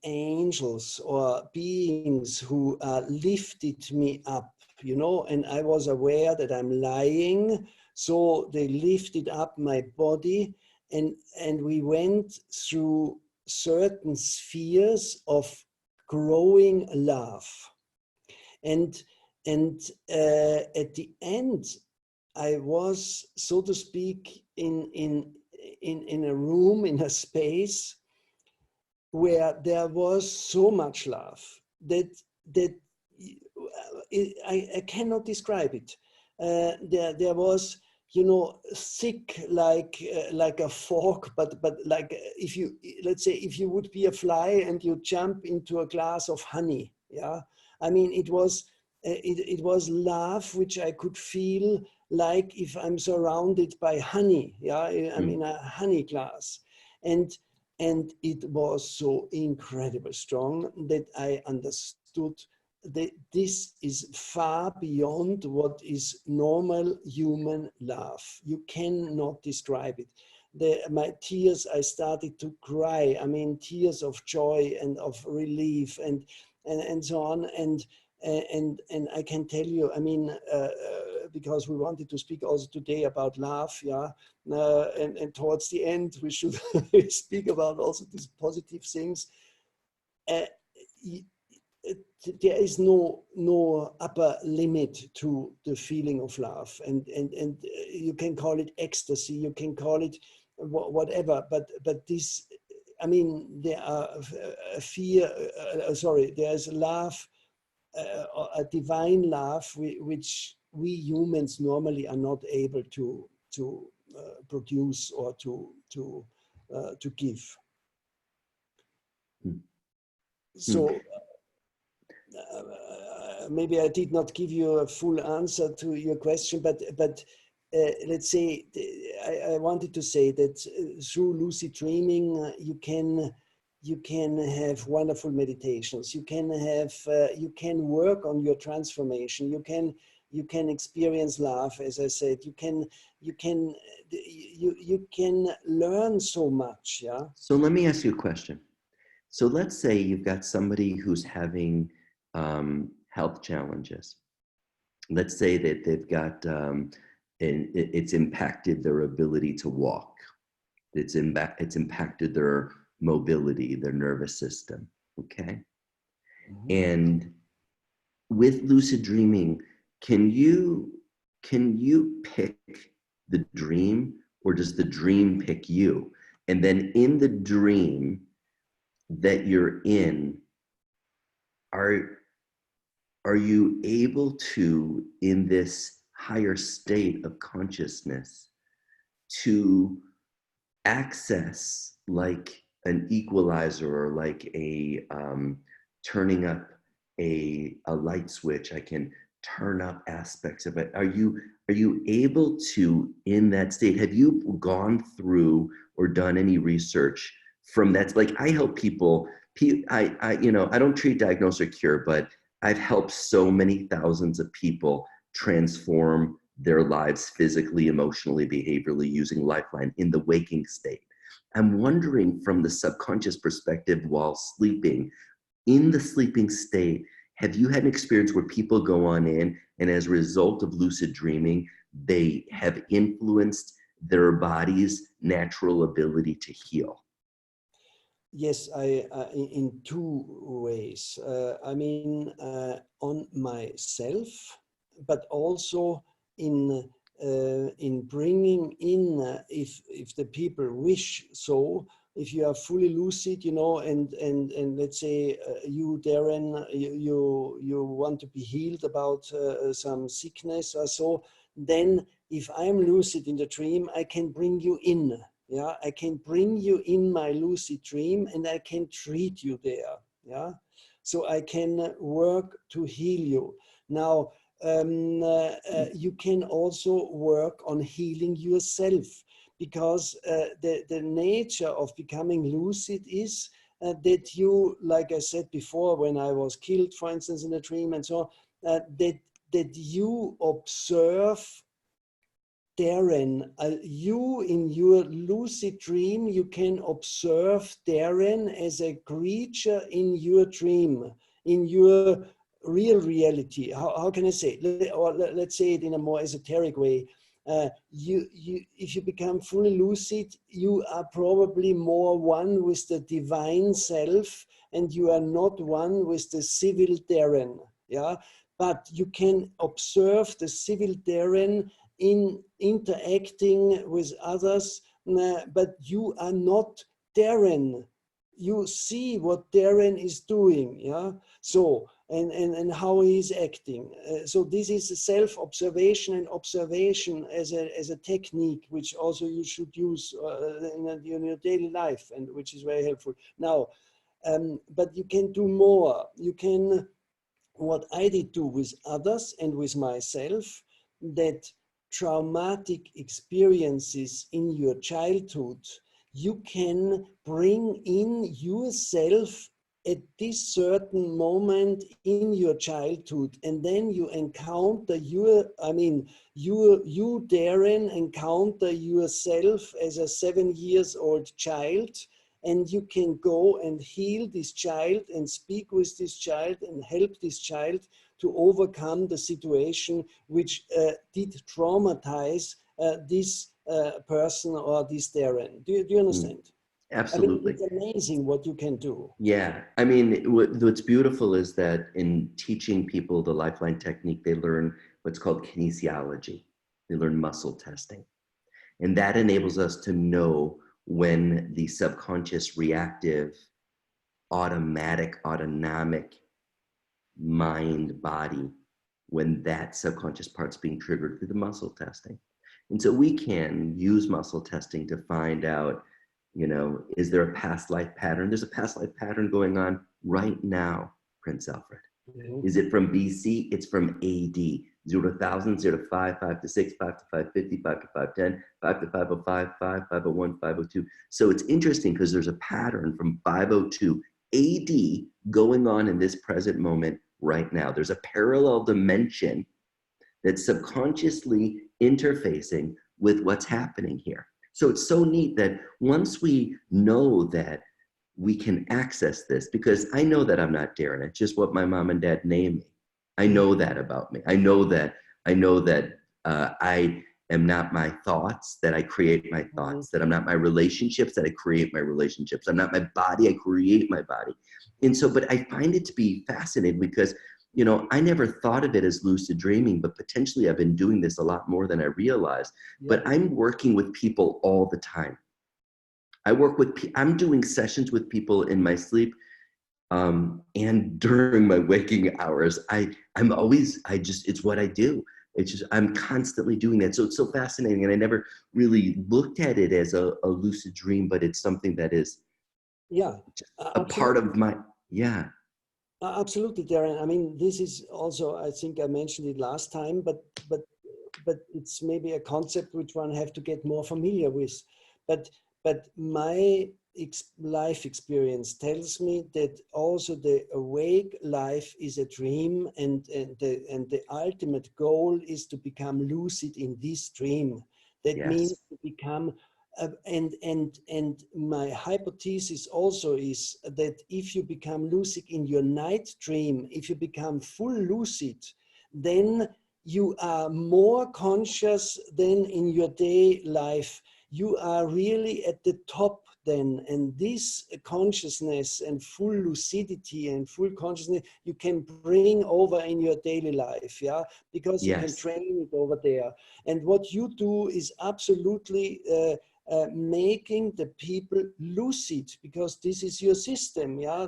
angels or beings who lifted me up, you know, and I was aware that I'm lying. So they lifted up my body and we went through certain spheres of growing love. And at the end, I was, so to speak, in a room, in a space where there was so much love that I cannot describe it. There was, you know, thick like a fork, but like if you, let's say, if you would be a fly and you jump into a glass of honey, yeah. I mean, it was love which I could feel like if I'm surrounded by honey, yeah. I'm in a honey glass, and it was so incredibly strong that I understood that this is far beyond what is normal human love. You cannot describe it. My tears, I started to cry. I mean, tears of joy and of relief and so on. And I can tell you, I mean, because we wanted to speak also today about love, yeah, and towards the end we should speak about also these positive things. There is no upper limit to the feeling of love, and you can call it ecstasy, you can call it whatever, but this, I mean, there are there is love, a divine love which we humans normally are not able to produce or to give. So maybe I did not give you a full answer to your question, but let's say I wanted to say that through lucid dreaming you can have wonderful meditations. You can have you can work on your transformation. You can you can experience love, as I said, you can learn so much. Yeah. So let me ask you a question. So let's say you've got somebody who's having health challenges. Let's say that they've got, it's impacted their ability to walk. It's impacted their mobility, their nervous system, okay? Mhm. And with lucid dreaming, can you pick the dream, or does the dream pick you? And then in the dream that you're in, are you able to, in this higher state of consciousness, to access like an equalizer, or like a turning up a light switch? I can turn up aspects of it. Are you able to, in that state, have you gone through or done any research from that? Like, I help people, I don't treat, diagnose, or cure, but I've helped so many thousands of people transform their lives physically, emotionally, behaviorally, using Lifeline in the waking state. I'm wondering, from the subconscious perspective, while sleeping, in the sleeping state, have you had an experience where people go on in, and as a result of lucid dreaming, they have influenced their body's natural ability to heal? Yes, in two ways. I mean, on myself, but also in bringing in, if the people wish so, if you are fully lucid, you know, and let's say you, Darren, you want to be healed about some sickness or so, then if I'm lucid in the dream, I can bring you in. Yeah, I can bring you in my lucid dream, and I can treat you there. Yeah, so I can work to heal you. Now, you can also work on healing yourself, because the nature of becoming lucid is that you, like I said before, when I was killed, for instance, in a dream and so on, that you observe Darren, you in your lucid dream, you can observe Darren as a creature in your dream, in your real reality. How can I say it? Or let's say it in a more esoteric way. If you become fully lucid, you are probably more one with the divine self, and you are not one with the civil Darren. Yeah, but you can observe the civil Darren in interacting with others, but you are not Darren. You see what Darren is doing, yeah? So, and how he is acting. So this is a self-observation, and observation as a technique, which also you should use in your daily life, and which is very helpful. Now, but you can do more. You can, what I did do with others and with myself, that traumatic experiences in your childhood, you can bring in yourself at this certain moment in your childhood, and then you encounter you, Darren, encounter yourself as a 7 years old child, and you can go and heal this child and speak with this child and help this child to overcome the situation which did traumatize this person or this Darren. Do you understand? Absolutely. It's amazing what you can do. Yeah, I mean, what's beautiful is that in teaching people the Lifeline technique, they learn what's called kinesiology. They learn muscle testing. And that enables us to know when the subconscious, reactive, automatic, autonomic mind, body, when that subconscious part's being triggered through the muscle testing. And so we can use muscle testing to find out, is there a past life pattern? There's a past life pattern going on right now, Prince Alfred. Mhm. Is it from BC? It's from AD. 0 to 1,000, 0 to 5, 5 to 6, 5 to 550, 5 to 510, 5 to 505, 5, 501, 502. So it's interesting because there's a pattern from 502 AD going on in this present moment right now. There's a parallel dimension that's subconsciously interfacing with what's happening here. So it's so neat that once we know that we can access this, because I know that I'm not Darren. It's just what my mom and dad named me. I know that about me. I know that I am not my thoughts, that I create my thoughts, that I'm not my relationships, that I create my relationships. I'm not my body, I create my body. And so, but I find it to be fascinating because, you know, I never thought of it as lucid dreaming, but potentially I've been doing this a lot more than I realized. Yeah. But I'm working with people all the time. I'm doing sessions with people in my sleep and during my waking hours. It's what I do. It's just, I'm constantly doing that. So it's so fascinating. And I never really looked at it as a lucid dream, but it's something that is Yeah, a part of my, yeah. Absolutely, Darren. I mean, this is also, I think I mentioned it last time, but it's maybe a concept which one have to get more familiar with. But my life experience tells me that also the awake life is a dream, and the ultimate goal is to become lucid in this dream. That means Yes. to become and my hypothesis also is that if you become lucid in your night dream, if you become full lucid, then you are more conscious than in your day life. You are really at the top then, and this consciousness and full lucidity and full consciousness you can bring over in your daily life, yeah, because you can Yes. train it over there. And what you do is absolutely making the people lucid, because this is your system, yeah.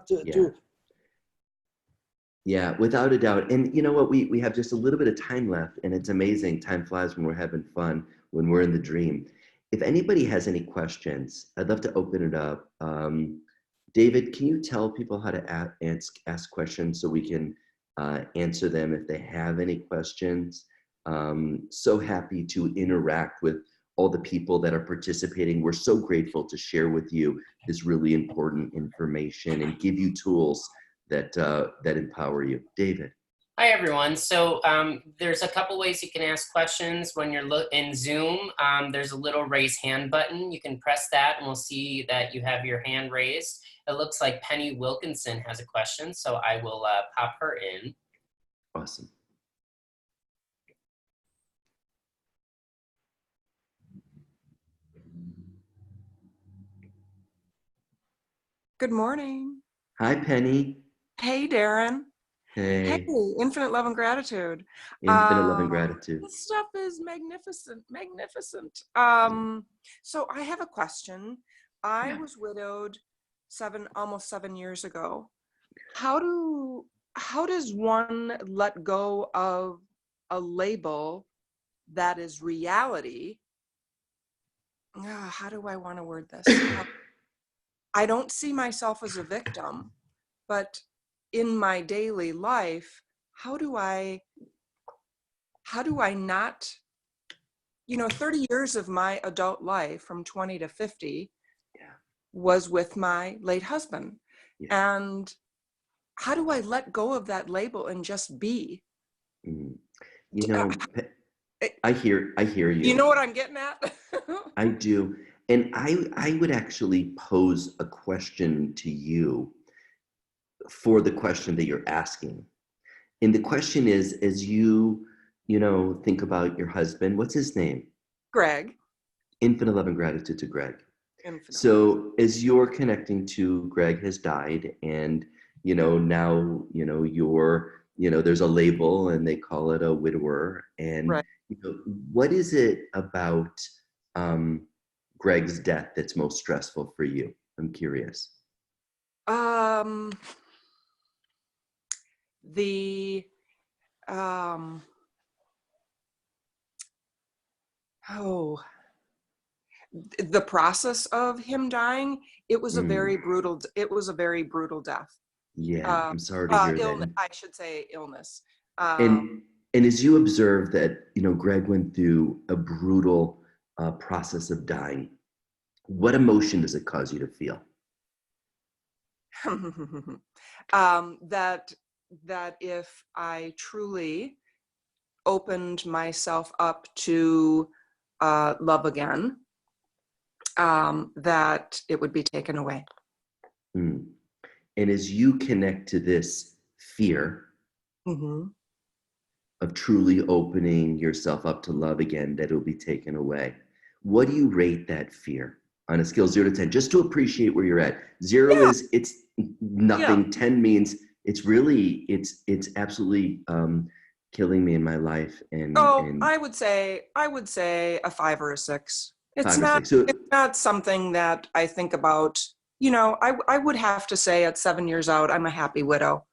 Yeah, without a doubt. And you know what? We have just a little bit of time left, and it's amazing. Time flies when we're having fun, when we're in the dream. If anybody has any questions, I'd love to open it up. David, can you tell people how to ask questions so we can answer them if they have any questions? So happy to interact with all the people that are participating. We're so grateful to share with you this really important information and give you tools that empower you. David. Hi, everyone. So there's a couple ways you can ask questions when you're in Zoom. There's a little raise hand button. You can press that and we'll see that you have your hand raised. It looks like Penny Wilkinson has a question, so I will pop her in. Awesome. Good morning. Hi, Penny. Hey, Darren. Hey. Hey, infinite love and gratitude. Infinite love and gratitude. This stuff is magnificent, magnificent. So I have a question. I was widowed almost 7 years ago. How does one let go of a label that is reality? How do I want to word this? I don't see myself as a victim, but in my daily life, how do I not, 30 years of my adult life from 20 to 50 was with my late husband. Yeah. And how do I let go of that label and just be? You know, I hear you. You know what I'm getting at? I do. And I would actually pose a question to you for the question that you're asking. And the question is, as you think about your husband, what's his name? Greg. Infinite love and gratitude to Greg. Infinite. So as you're connecting to Greg has died, and now you're there's a label and they call it a widower, and right. What is it about Greg's death that's most stressful for you? I'm curious. The process of him dying, it was a very brutal death. Yeah, I'm sorry to hear illness, that. I should say illness. And as you observe that, Greg went through a brutal process of dying, what emotion does it cause you to feel? That if I truly opened myself up to love again, that it would be taken away. Mm. And as you connect to this fear Mm-hmm. of truly opening yourself up to love again, that it will be taken away, what do you rate that fear on a scale 0 to 10, just to appreciate where you're at? 0 Yeah. is it's nothing. 10 means it's really, it's absolutely killing me in my life. And I would say a 5 or a 6. It's 5 or not 6. So it's not something that I think about. You know, I would have to say at 7 years out, I'm a happy widow.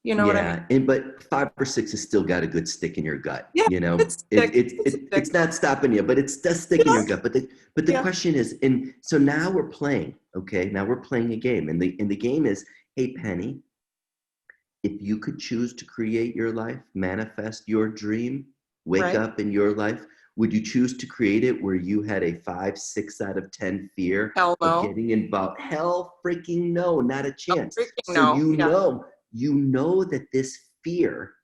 You know what I mean? and but 5 or 6 has still got a good stick in your gut. Yeah, You know, it's stick. It's it's stick. not stopping you, but it's does stick in your gut. But the Yeah. question is, and so now we're playing. Okay, now we're playing a game, and the game is, hey Penny, if you could choose to create your life, manifest your dream, wake Right. up in your life, would you choose to create it where you had a 5, 6 out of 10 fear Hell of no. getting involved? Hell freaking no, not a chance. Freaking So no. Yeah. you know that this fear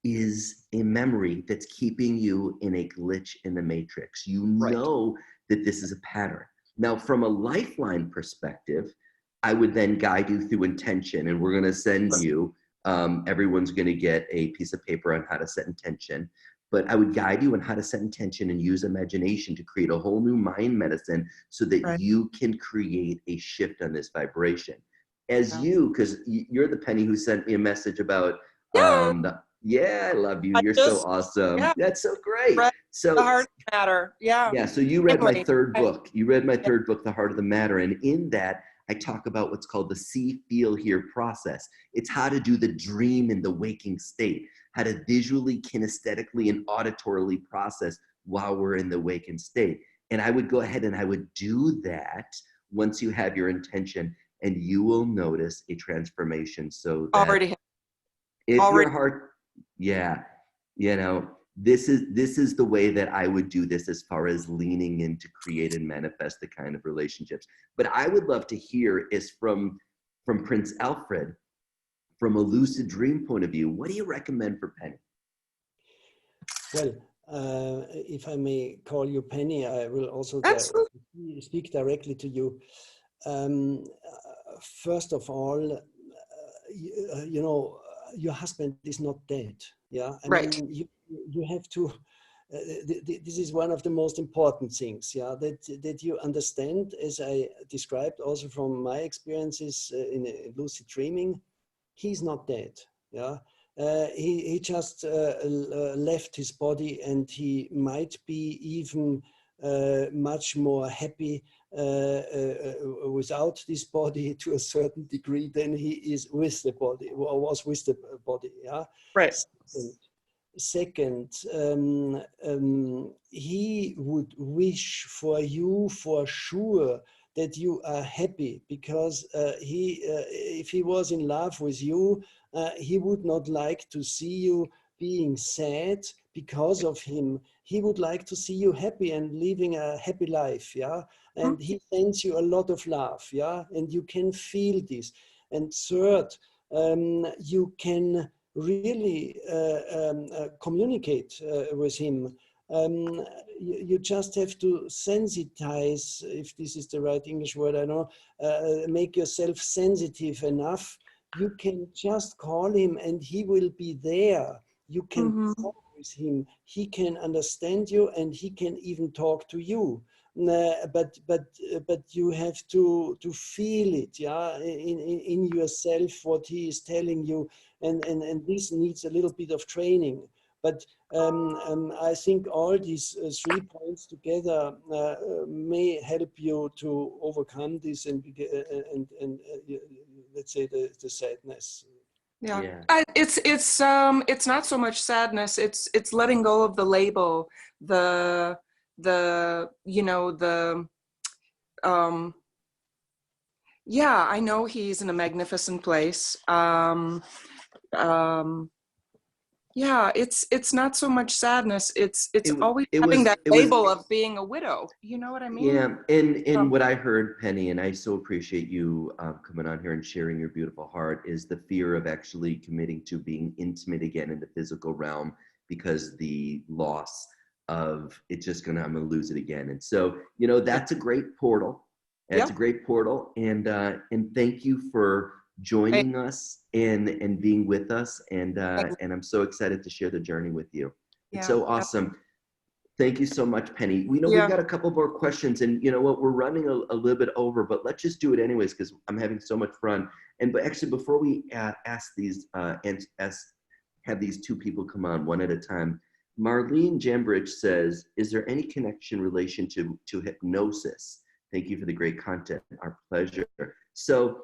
is a memory that's keeping you in a glitch in the matrix. You Right. know that this is a pattern. Now, from a lifeline perspective, I would then guide you through intention, and we're going to send you, everyone's going to get a piece of paper on how to set intention. But I would guide you on how to set intention and use imagination to create a whole new mind medicine so that Right. you can create a shift on this vibration. As Yeah. you, because you're the Penny who sent me a message about, Yeah. yeah, I love you. I You're so just awesome. yeah. That's so great. Read The So Heart of the Matter. Yeah. yeah, so you read my Finally. third book. You read my Yeah. third book, The Heart of the Matter. And in that, I talk about what's called the see, feel, hear process. It's how to do the dream in the waking state, how to visually, kinesthetically, and auditorily process while we're in the wakened state. And I would go ahead and I would do that once you have your intention, and you will notice a transformation. So that Already. if Already. your heart, yeah, you know, this is the way that I would do this as far as leaning in to create and manifest the kind of relationships. But I would love to hear is from Prince Alfred, from a lucid dream point of view. What do you recommend for Penny? Well, if I may call you Penny, I will also Absolutely. speak directly to you. First of all, you know, your husband is not dead. Yeah, I Right. mean, you have to. This is one of the most important things. Yeah, that you understand, as I described also from my experiences in lucid dreaming. He's not dead. Yeah. He just left his body, and he might be even much more happy without this body to a certain degree than he is with the body, or was with the body. Yeah. Right. Second, he would wish for you for sure that you are happy, because if he was in love with you, he would not like to see you being sad because of him. He would like to see you happy and living a happy life. Yeah, and he sends you a lot of love. Yeah, and you can feel this. And third, you can really communicate with him. You just have to sensitize, if this is the right English word, I know, make yourself sensitive enough. You can just call him and he will be there. You can talk with him. He can understand you, and he can even talk to you. But you have to feel it, yeah, in yourself, what he is telling you, and this needs a little bit of training. But I think all these 3 points together may help you to overcome this and let's say the sadness. Yeah. It's not so much sadness. It's letting go of the label, the you know, the yeah, I know he's in a magnificent place. Yeah, it's not so much sadness. It's always having that label of being a widow. You know what I mean? Yeah, and what I heard, Penny, and I so appreciate you coming on here and sharing your beautiful heart, is the fear of actually committing to being intimate again in the physical realm, because the loss of it's just gonna, I'm gonna lose it again. And so, that's a great portal. That's Yeah. a great portal. And thank you for joining us and being with us. And I'm so excited to share the journey with you. It's Yeah. so awesome. Thank you so much, Penny. We know Yeah. we've got a couple more questions, and you know what, we're running a little bit over, but let's just do it anyways because I'm having so much fun. But actually, before we ask these have these two people come on one at a time, Marlene Jambridge says, "Is there any connection relation to hypnosis? Thank you for the great content. Our pleasure." So,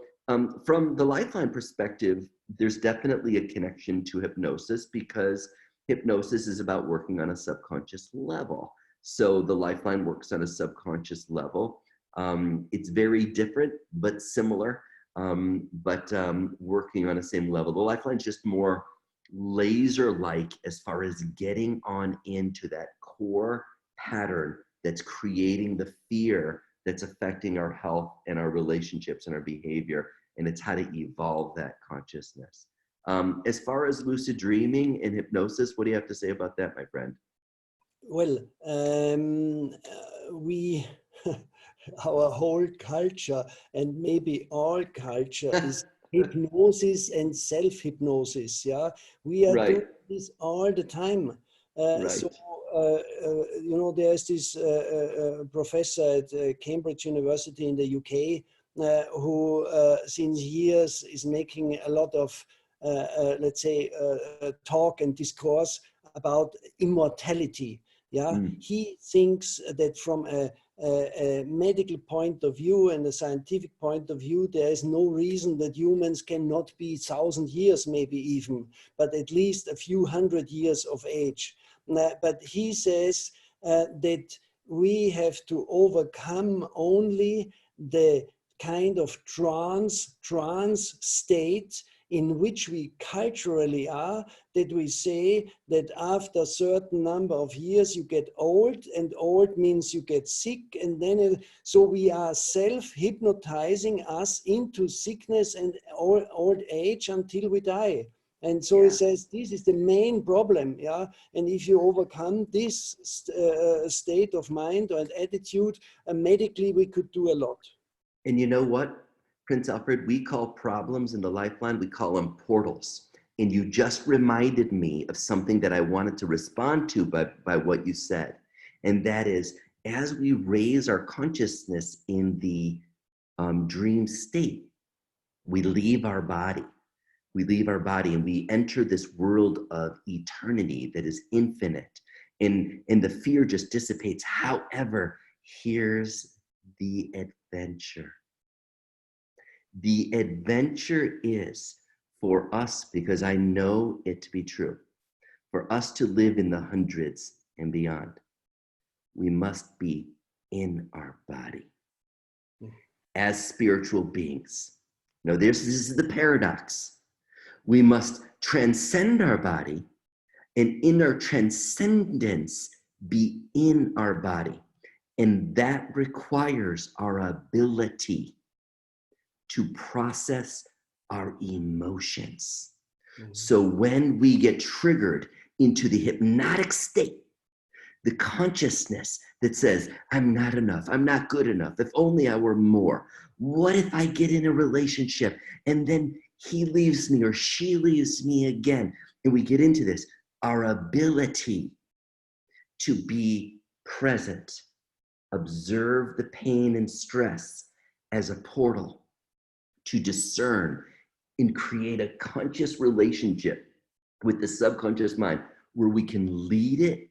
from the Lifeline perspective, there's definitely a connection to hypnosis because hypnosis is about working on a subconscious level. So the Lifeline works on a subconscious level. It's very different, but similar, but working on the same level. The Lifeline's just more laser-like as far as getting on into that core pattern that's creating the fear that's affecting our health and our relationships and our behavior. And it's how to evolve that consciousness. As far as lucid dreaming and hypnosis, what do you have to say about that, my friend? Well, we, our whole culture and maybe all culture is hypnosis and self-hypnosis. Yeah, we are Right. doing this all the time. Right. So, there's this professor at Cambridge University in the UK who since years is making a lot of let's say, talk and discourse about immortality. Yeah, he thinks that from a medical point of view and a scientific point of view, there is no reason that humans cannot be 1,000 years, maybe even, but at least a few hundred years of age. But he says that we have to overcome only the kind of trance state in which we culturally are, that we say that after a certain number of years you get old, and old means you get sick, and then so we are self-hypnotizing us into sickness and old age until we die. And so he says this is the main problem, yeah. And if you overcome this state of mind or attitude, medically we could do a lot. And you know what, Prince Alfred, we call problems in the Lifeline, we call them portals. And you just reminded me of something that I wanted to respond to by what you said. And that is, as we raise our consciousness in the dream state, we leave our body. We leave our body and we enter this world of eternity that is infinite. And the fear just dissipates. However, here's the adventure. The adventure is for us, because I know it to be true, for us to live in the hundreds and beyond, we must be in our body as spiritual beings. Now, this is the paradox. We must transcend our body, and in our transcendence, be in our body. And that requires our ability to process our emotions. So when we get triggered into the hypnotic state, the consciousness that says, I'm not enough, I'm not good enough, if only I were more. What if I get in a relationship and then he leaves me or she leaves me again? And we get into this, our ability to be present, observe the pain and stress as a portal to discern and create a conscious relationship with the subconscious mind where we can lead it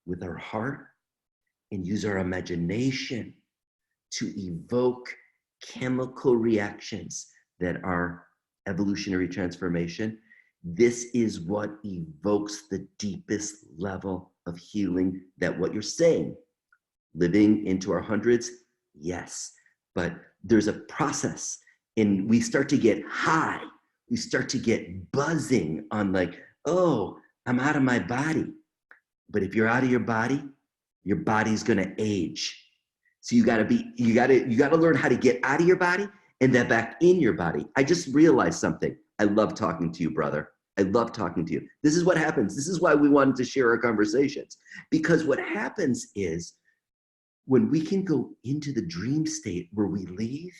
with our heart and use our imagination to evoke chemical reactions that are evolutionary transformation. This is what evokes the deepest level of healing. That what you're saying, living into our hundreds, yes, but there's a process. And we start to get high. We start to get buzzing on like, oh, I'm out of my body. But if you're out of your body's gonna age. So you gotta learn how to get out of your body and then back in your body. I just realized something. I love talking to you, brother. I love talking to you. This is what happens. This is why we wanted to share our conversations. Because what happens is when we can go into the dream state where we leave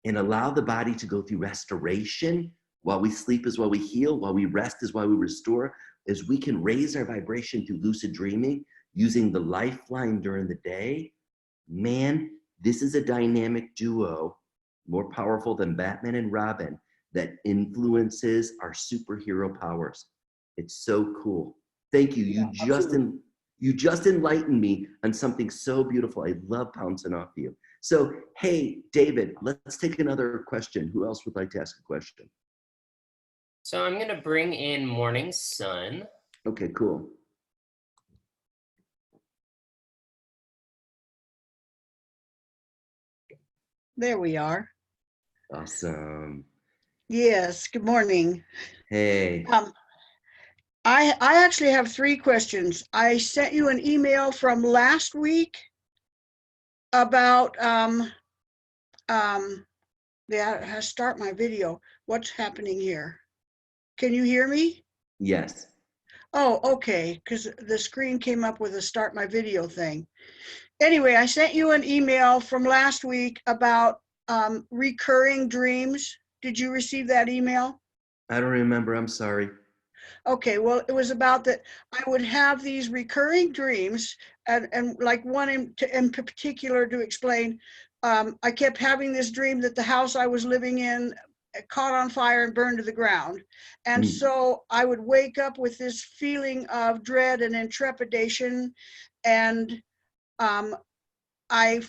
and allow the body to go through restoration, while we sleep is while we heal, while we rest is while we restore, as we can raise our vibration through lucid dreaming using the lifeline during the day, man, this is a dynamic duo, more powerful than Batman and Robin, that influences our superhero powers. It's so cool. Thank you. Yeah, You just enlightened me on something so beautiful. I love bouncing off you. So, hey, David, let's take another question. Who else would like to ask a question? So I'm gonna bring in Morning Sun. Okay, cool. There we are. Awesome. Yes, good morning. Hey. I actually have 3 questions. I sent you an email from last week about start my video. What's happening here? Can you hear me? Yes. Oh, okay, because the screen came up with a start my video thing. Anyway, I sent you an email from last week about recurring dreams. Did you receive that email? I don't remember. I'm sorry. Okay, well, it was about that I would have these recurring dreams, and like one in particular to explain, I kept having this dream that the house I was living in caught on fire and burned to the ground. And so I would wake up with this feeling of dread and intrepidation, and I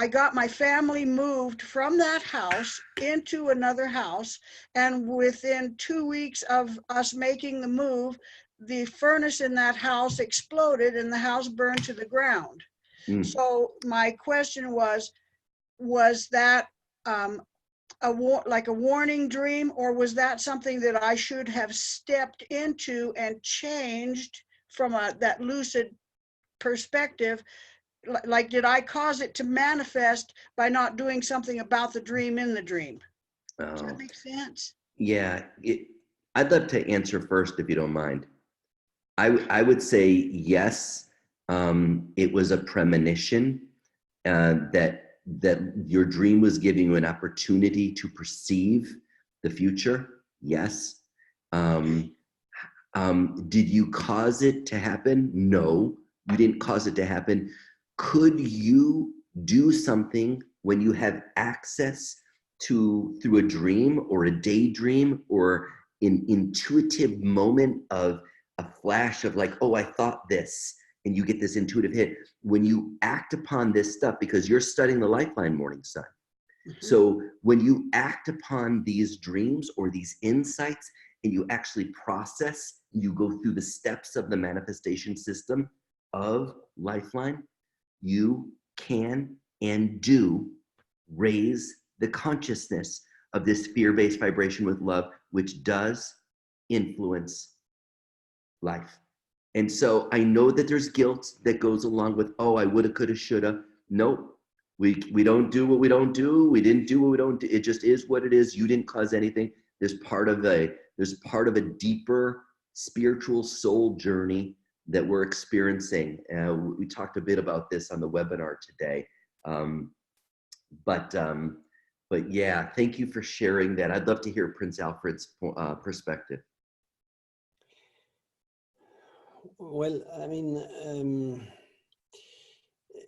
got my family moved from that house into another house, and within 2 weeks of us making the move, the furnace in that house exploded and the house burned to the ground. So my question was that like a warning dream, or was that something that I should have stepped into and changed from that lucid perspective? Like, did I cause it to manifest by not doing something about the dream in the dream? Does that make sense? Yeah. I'd love to answer first, if you don't mind. I would say yes. It was a premonition that your dream was giving you an opportunity to perceive the future. Yes. Did you cause it to happen? No, you didn't cause it to happen. Could you do something when you have access to, through a dream or a daydream or an intuitive moment of a flash of like, oh, I thought this, and you get this intuitive hit, when you act upon this stuff, because you're studying the Lifeline, Morning Sun. So when you act upon these dreams or these insights and you actually process, you go through the steps of the manifestation system of Lifeline, you can and do raise the consciousness of this fear-based vibration with love, which does influence life. And so I know that there's guilt that goes along with, oh, I woulda, coulda, shoulda. Nope. We don't do what we don't do. We didn't do what we don't do. It just is what it is. You didn't cause anything. There's part of a deeper spiritual soul journey that we're experiencing. We talked a bit about this on the webinar today. But yeah, thank you for sharing that. I'd love to hear Prince Alfred's perspective. Well, I mean,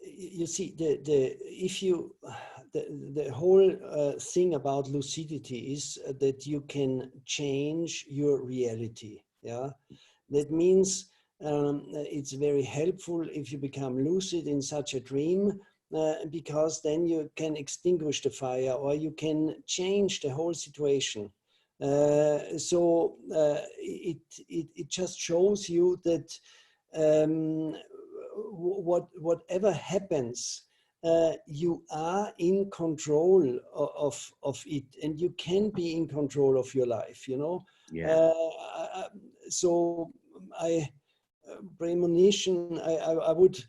you see, the whole thing about lucidity is that you can change your reality. Yeah, that means it's very helpful if you become lucid in such a dream, because then you can extinguish the fire or you can change the whole situation. So it just shows you that whatever happens, you are in control of it, and you can be in control of your life, you know. Yeah. So premonition, I would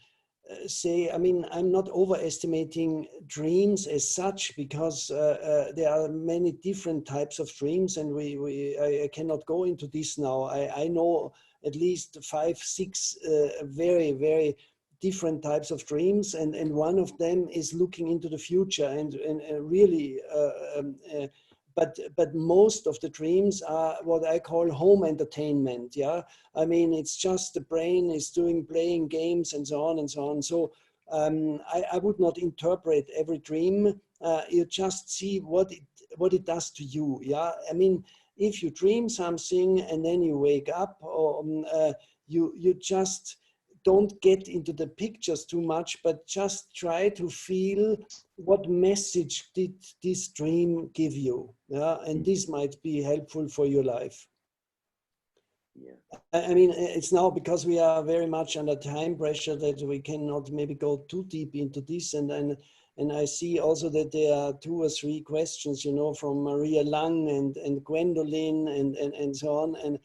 say, I mean, I'm not overestimating dreams as such, because there are many different types of dreams, and I cannot go into this now. I know at least 5, 6 very, very different types of dreams, and one of them is looking into the future, and really, but most of the dreams are what I call home entertainment. Yeah, I mean, it's just the brain is playing games and so on and so on. So I would not interpret every dream. You just see what it does to you. Yeah, I mean, if you dream something and then you wake up, or you just don't get into the pictures too much, but just try to feel what message did this dream give you. Yeah, and this might be helpful for your life. Yeah. I mean, it's now because we are very much under time pressure that we cannot maybe go too deep into this. And I see also that there are 2 or 3 questions, you know, from Maria Lang and Gwendolyn and so on. And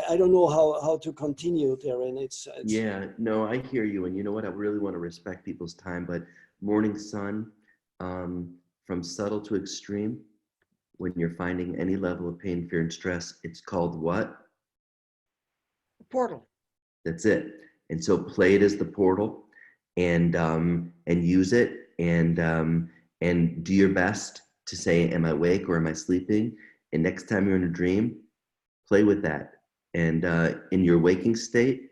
I don't know how to continue there. And it's Yeah, no, I hear you. And you know what? I really want to respect people's time, but Morning Sun, from subtle to extreme, when you're finding any level of pain, fear, and stress, it's called what? Portal. That's it. And so play it as the portal, and use it, and do your best to say, am I awake or am I sleeping? And next time you're in a dream, play with that. And in your waking state,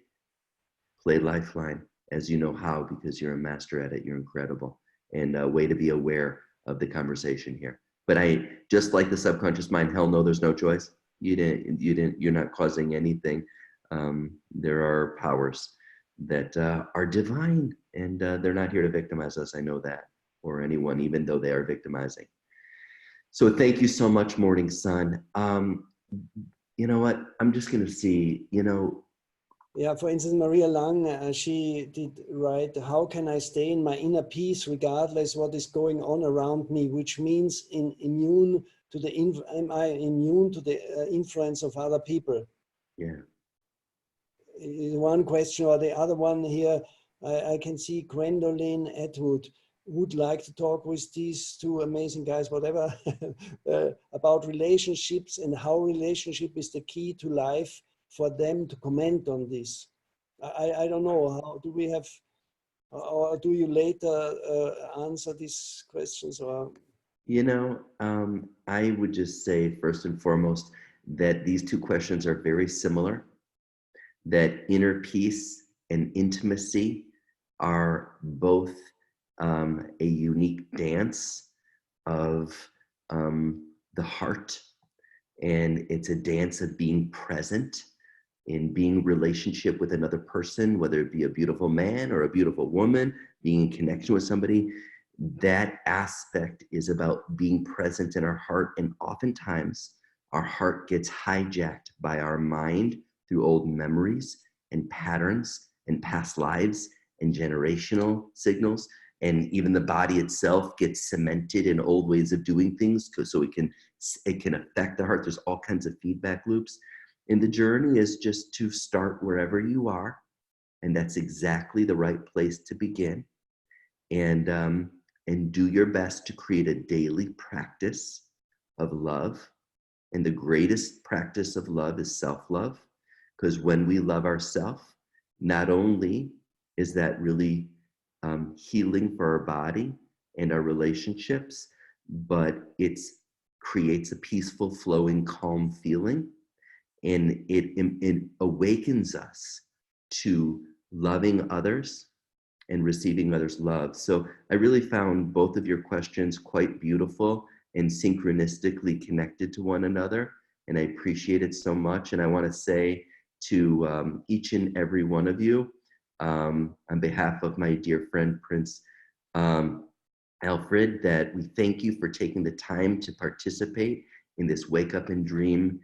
play Lifeline, as you know how, because you're a master at it. You're incredible. And a way to be aware of the conversation here. But I just like the subconscious mind. Hell no, there's no choice. You're not causing anything. There are powers that are divine, and they're not here to victimize us. I know that, or anyone, even though they are victimizing. So thank you so much, Morning Sun. You know what? I'm just going to see, you know. Yeah, for instance, Maria Lang, she did write, how can I stay in my inner peace regardless what is going on around me, which means am I immune to the influence of other people? Yeah. One question, or the other one here, I can see Gwendolyn Atwood would like to talk with these 2 amazing guys, whatever, about relationships and how relationship is the key to life for them to comment on this. I don't know, how do we have, or do you later answer these questions? Or You know, I would just say first and foremost that these 2 questions are very similar, that inner peace and intimacy are both a unique dance of the heart, and it's a dance of being present in being in relationship with another person, whether it be a beautiful man or a beautiful woman, being in connection with somebody. That aspect is about being present in our heart, and oftentimes our heart gets hijacked by our mind through old memories and patterns and past lives and generational signals. And even the body itself gets cemented in old ways of doing things, so it can affect the heart. There's all kinds of feedback loops. And the journey is just to start wherever you are. And that's exactly the right place to begin. And do your best to create a daily practice of love. And the greatest practice of love is self-love. Because when we love ourselves, not only is that really healing for our body and our relationships, but it creates a peaceful, flowing, calm feeling. And it awakens us to loving others and receiving others' love. So I really found both of your questions quite beautiful and synchronistically connected to one another. And I appreciate it so much. And I want to say to each and every one of you, on behalf of my dear friend, Prince Alfred, that we thank you for taking the time to participate in this Wake Up and Dream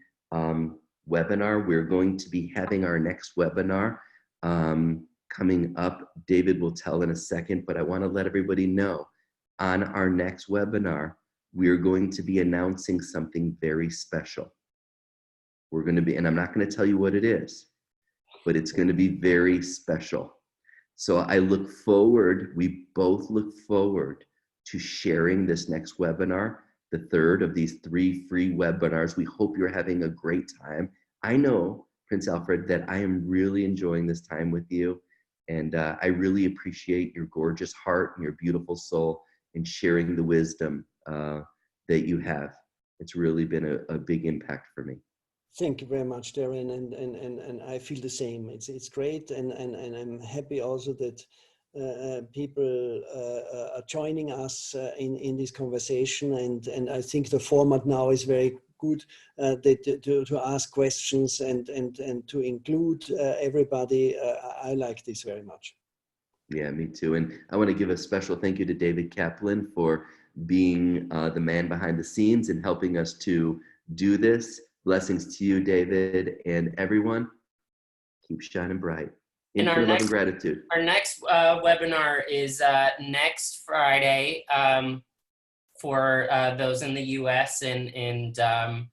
webinar. We're going to be having our next webinar coming up. David will tell in a second, but I want to let everybody know on our next webinar, we're going to be announcing something very special. We're going to be, and I'm not going to tell you what it is, but it's going to be very special. So I look forward, we both look forward to sharing this next webinar, the third of these 3 free webinars. We hope you're having a great time. I know, Prince Alfred, that I am really enjoying this time with you. And I really appreciate your gorgeous heart and your beautiful soul in sharing the wisdom that you have. It's really been a big impact for me. Thank you very much, Darren, and I feel the same. It's great, and I'm happy also that people are joining us in this conversation, and I think the format now is very good to ask questions and to include everybody. I like this very much. Yeah, me too. And I want to give a special thank you to David Kaplan for being the man behind the scenes and helping us to do this. Blessings to you, David, and everyone. Keep shining bright. And Infinite love and gratitude. Our next webinar is next Friday for those in the U.S. and on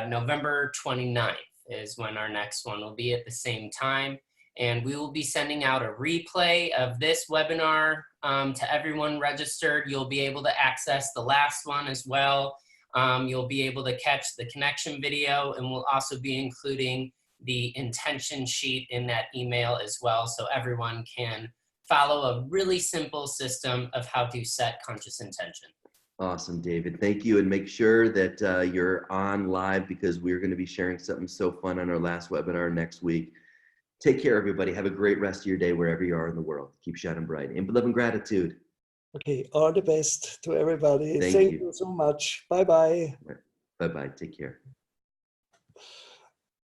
November 29th is when our next one will be at the same time. And we will be sending out a replay of this webinar to everyone registered. You'll be able to access the last one as well. You'll be able to catch the connection video, and we'll also be including the intention sheet in that email as well, so everyone can follow a really simple system of how to set conscious intention. Awesome, David. Thank you. And make sure that you're on live, because we're going to be sharing something so fun on our last webinar next week. Take care, everybody. Have a great rest of your day wherever you are in the world. Keep shining bright. In love and gratitude. Okay, all the best to everybody. Thank Thank you you so much. Bye-bye. Bye-bye. Take care.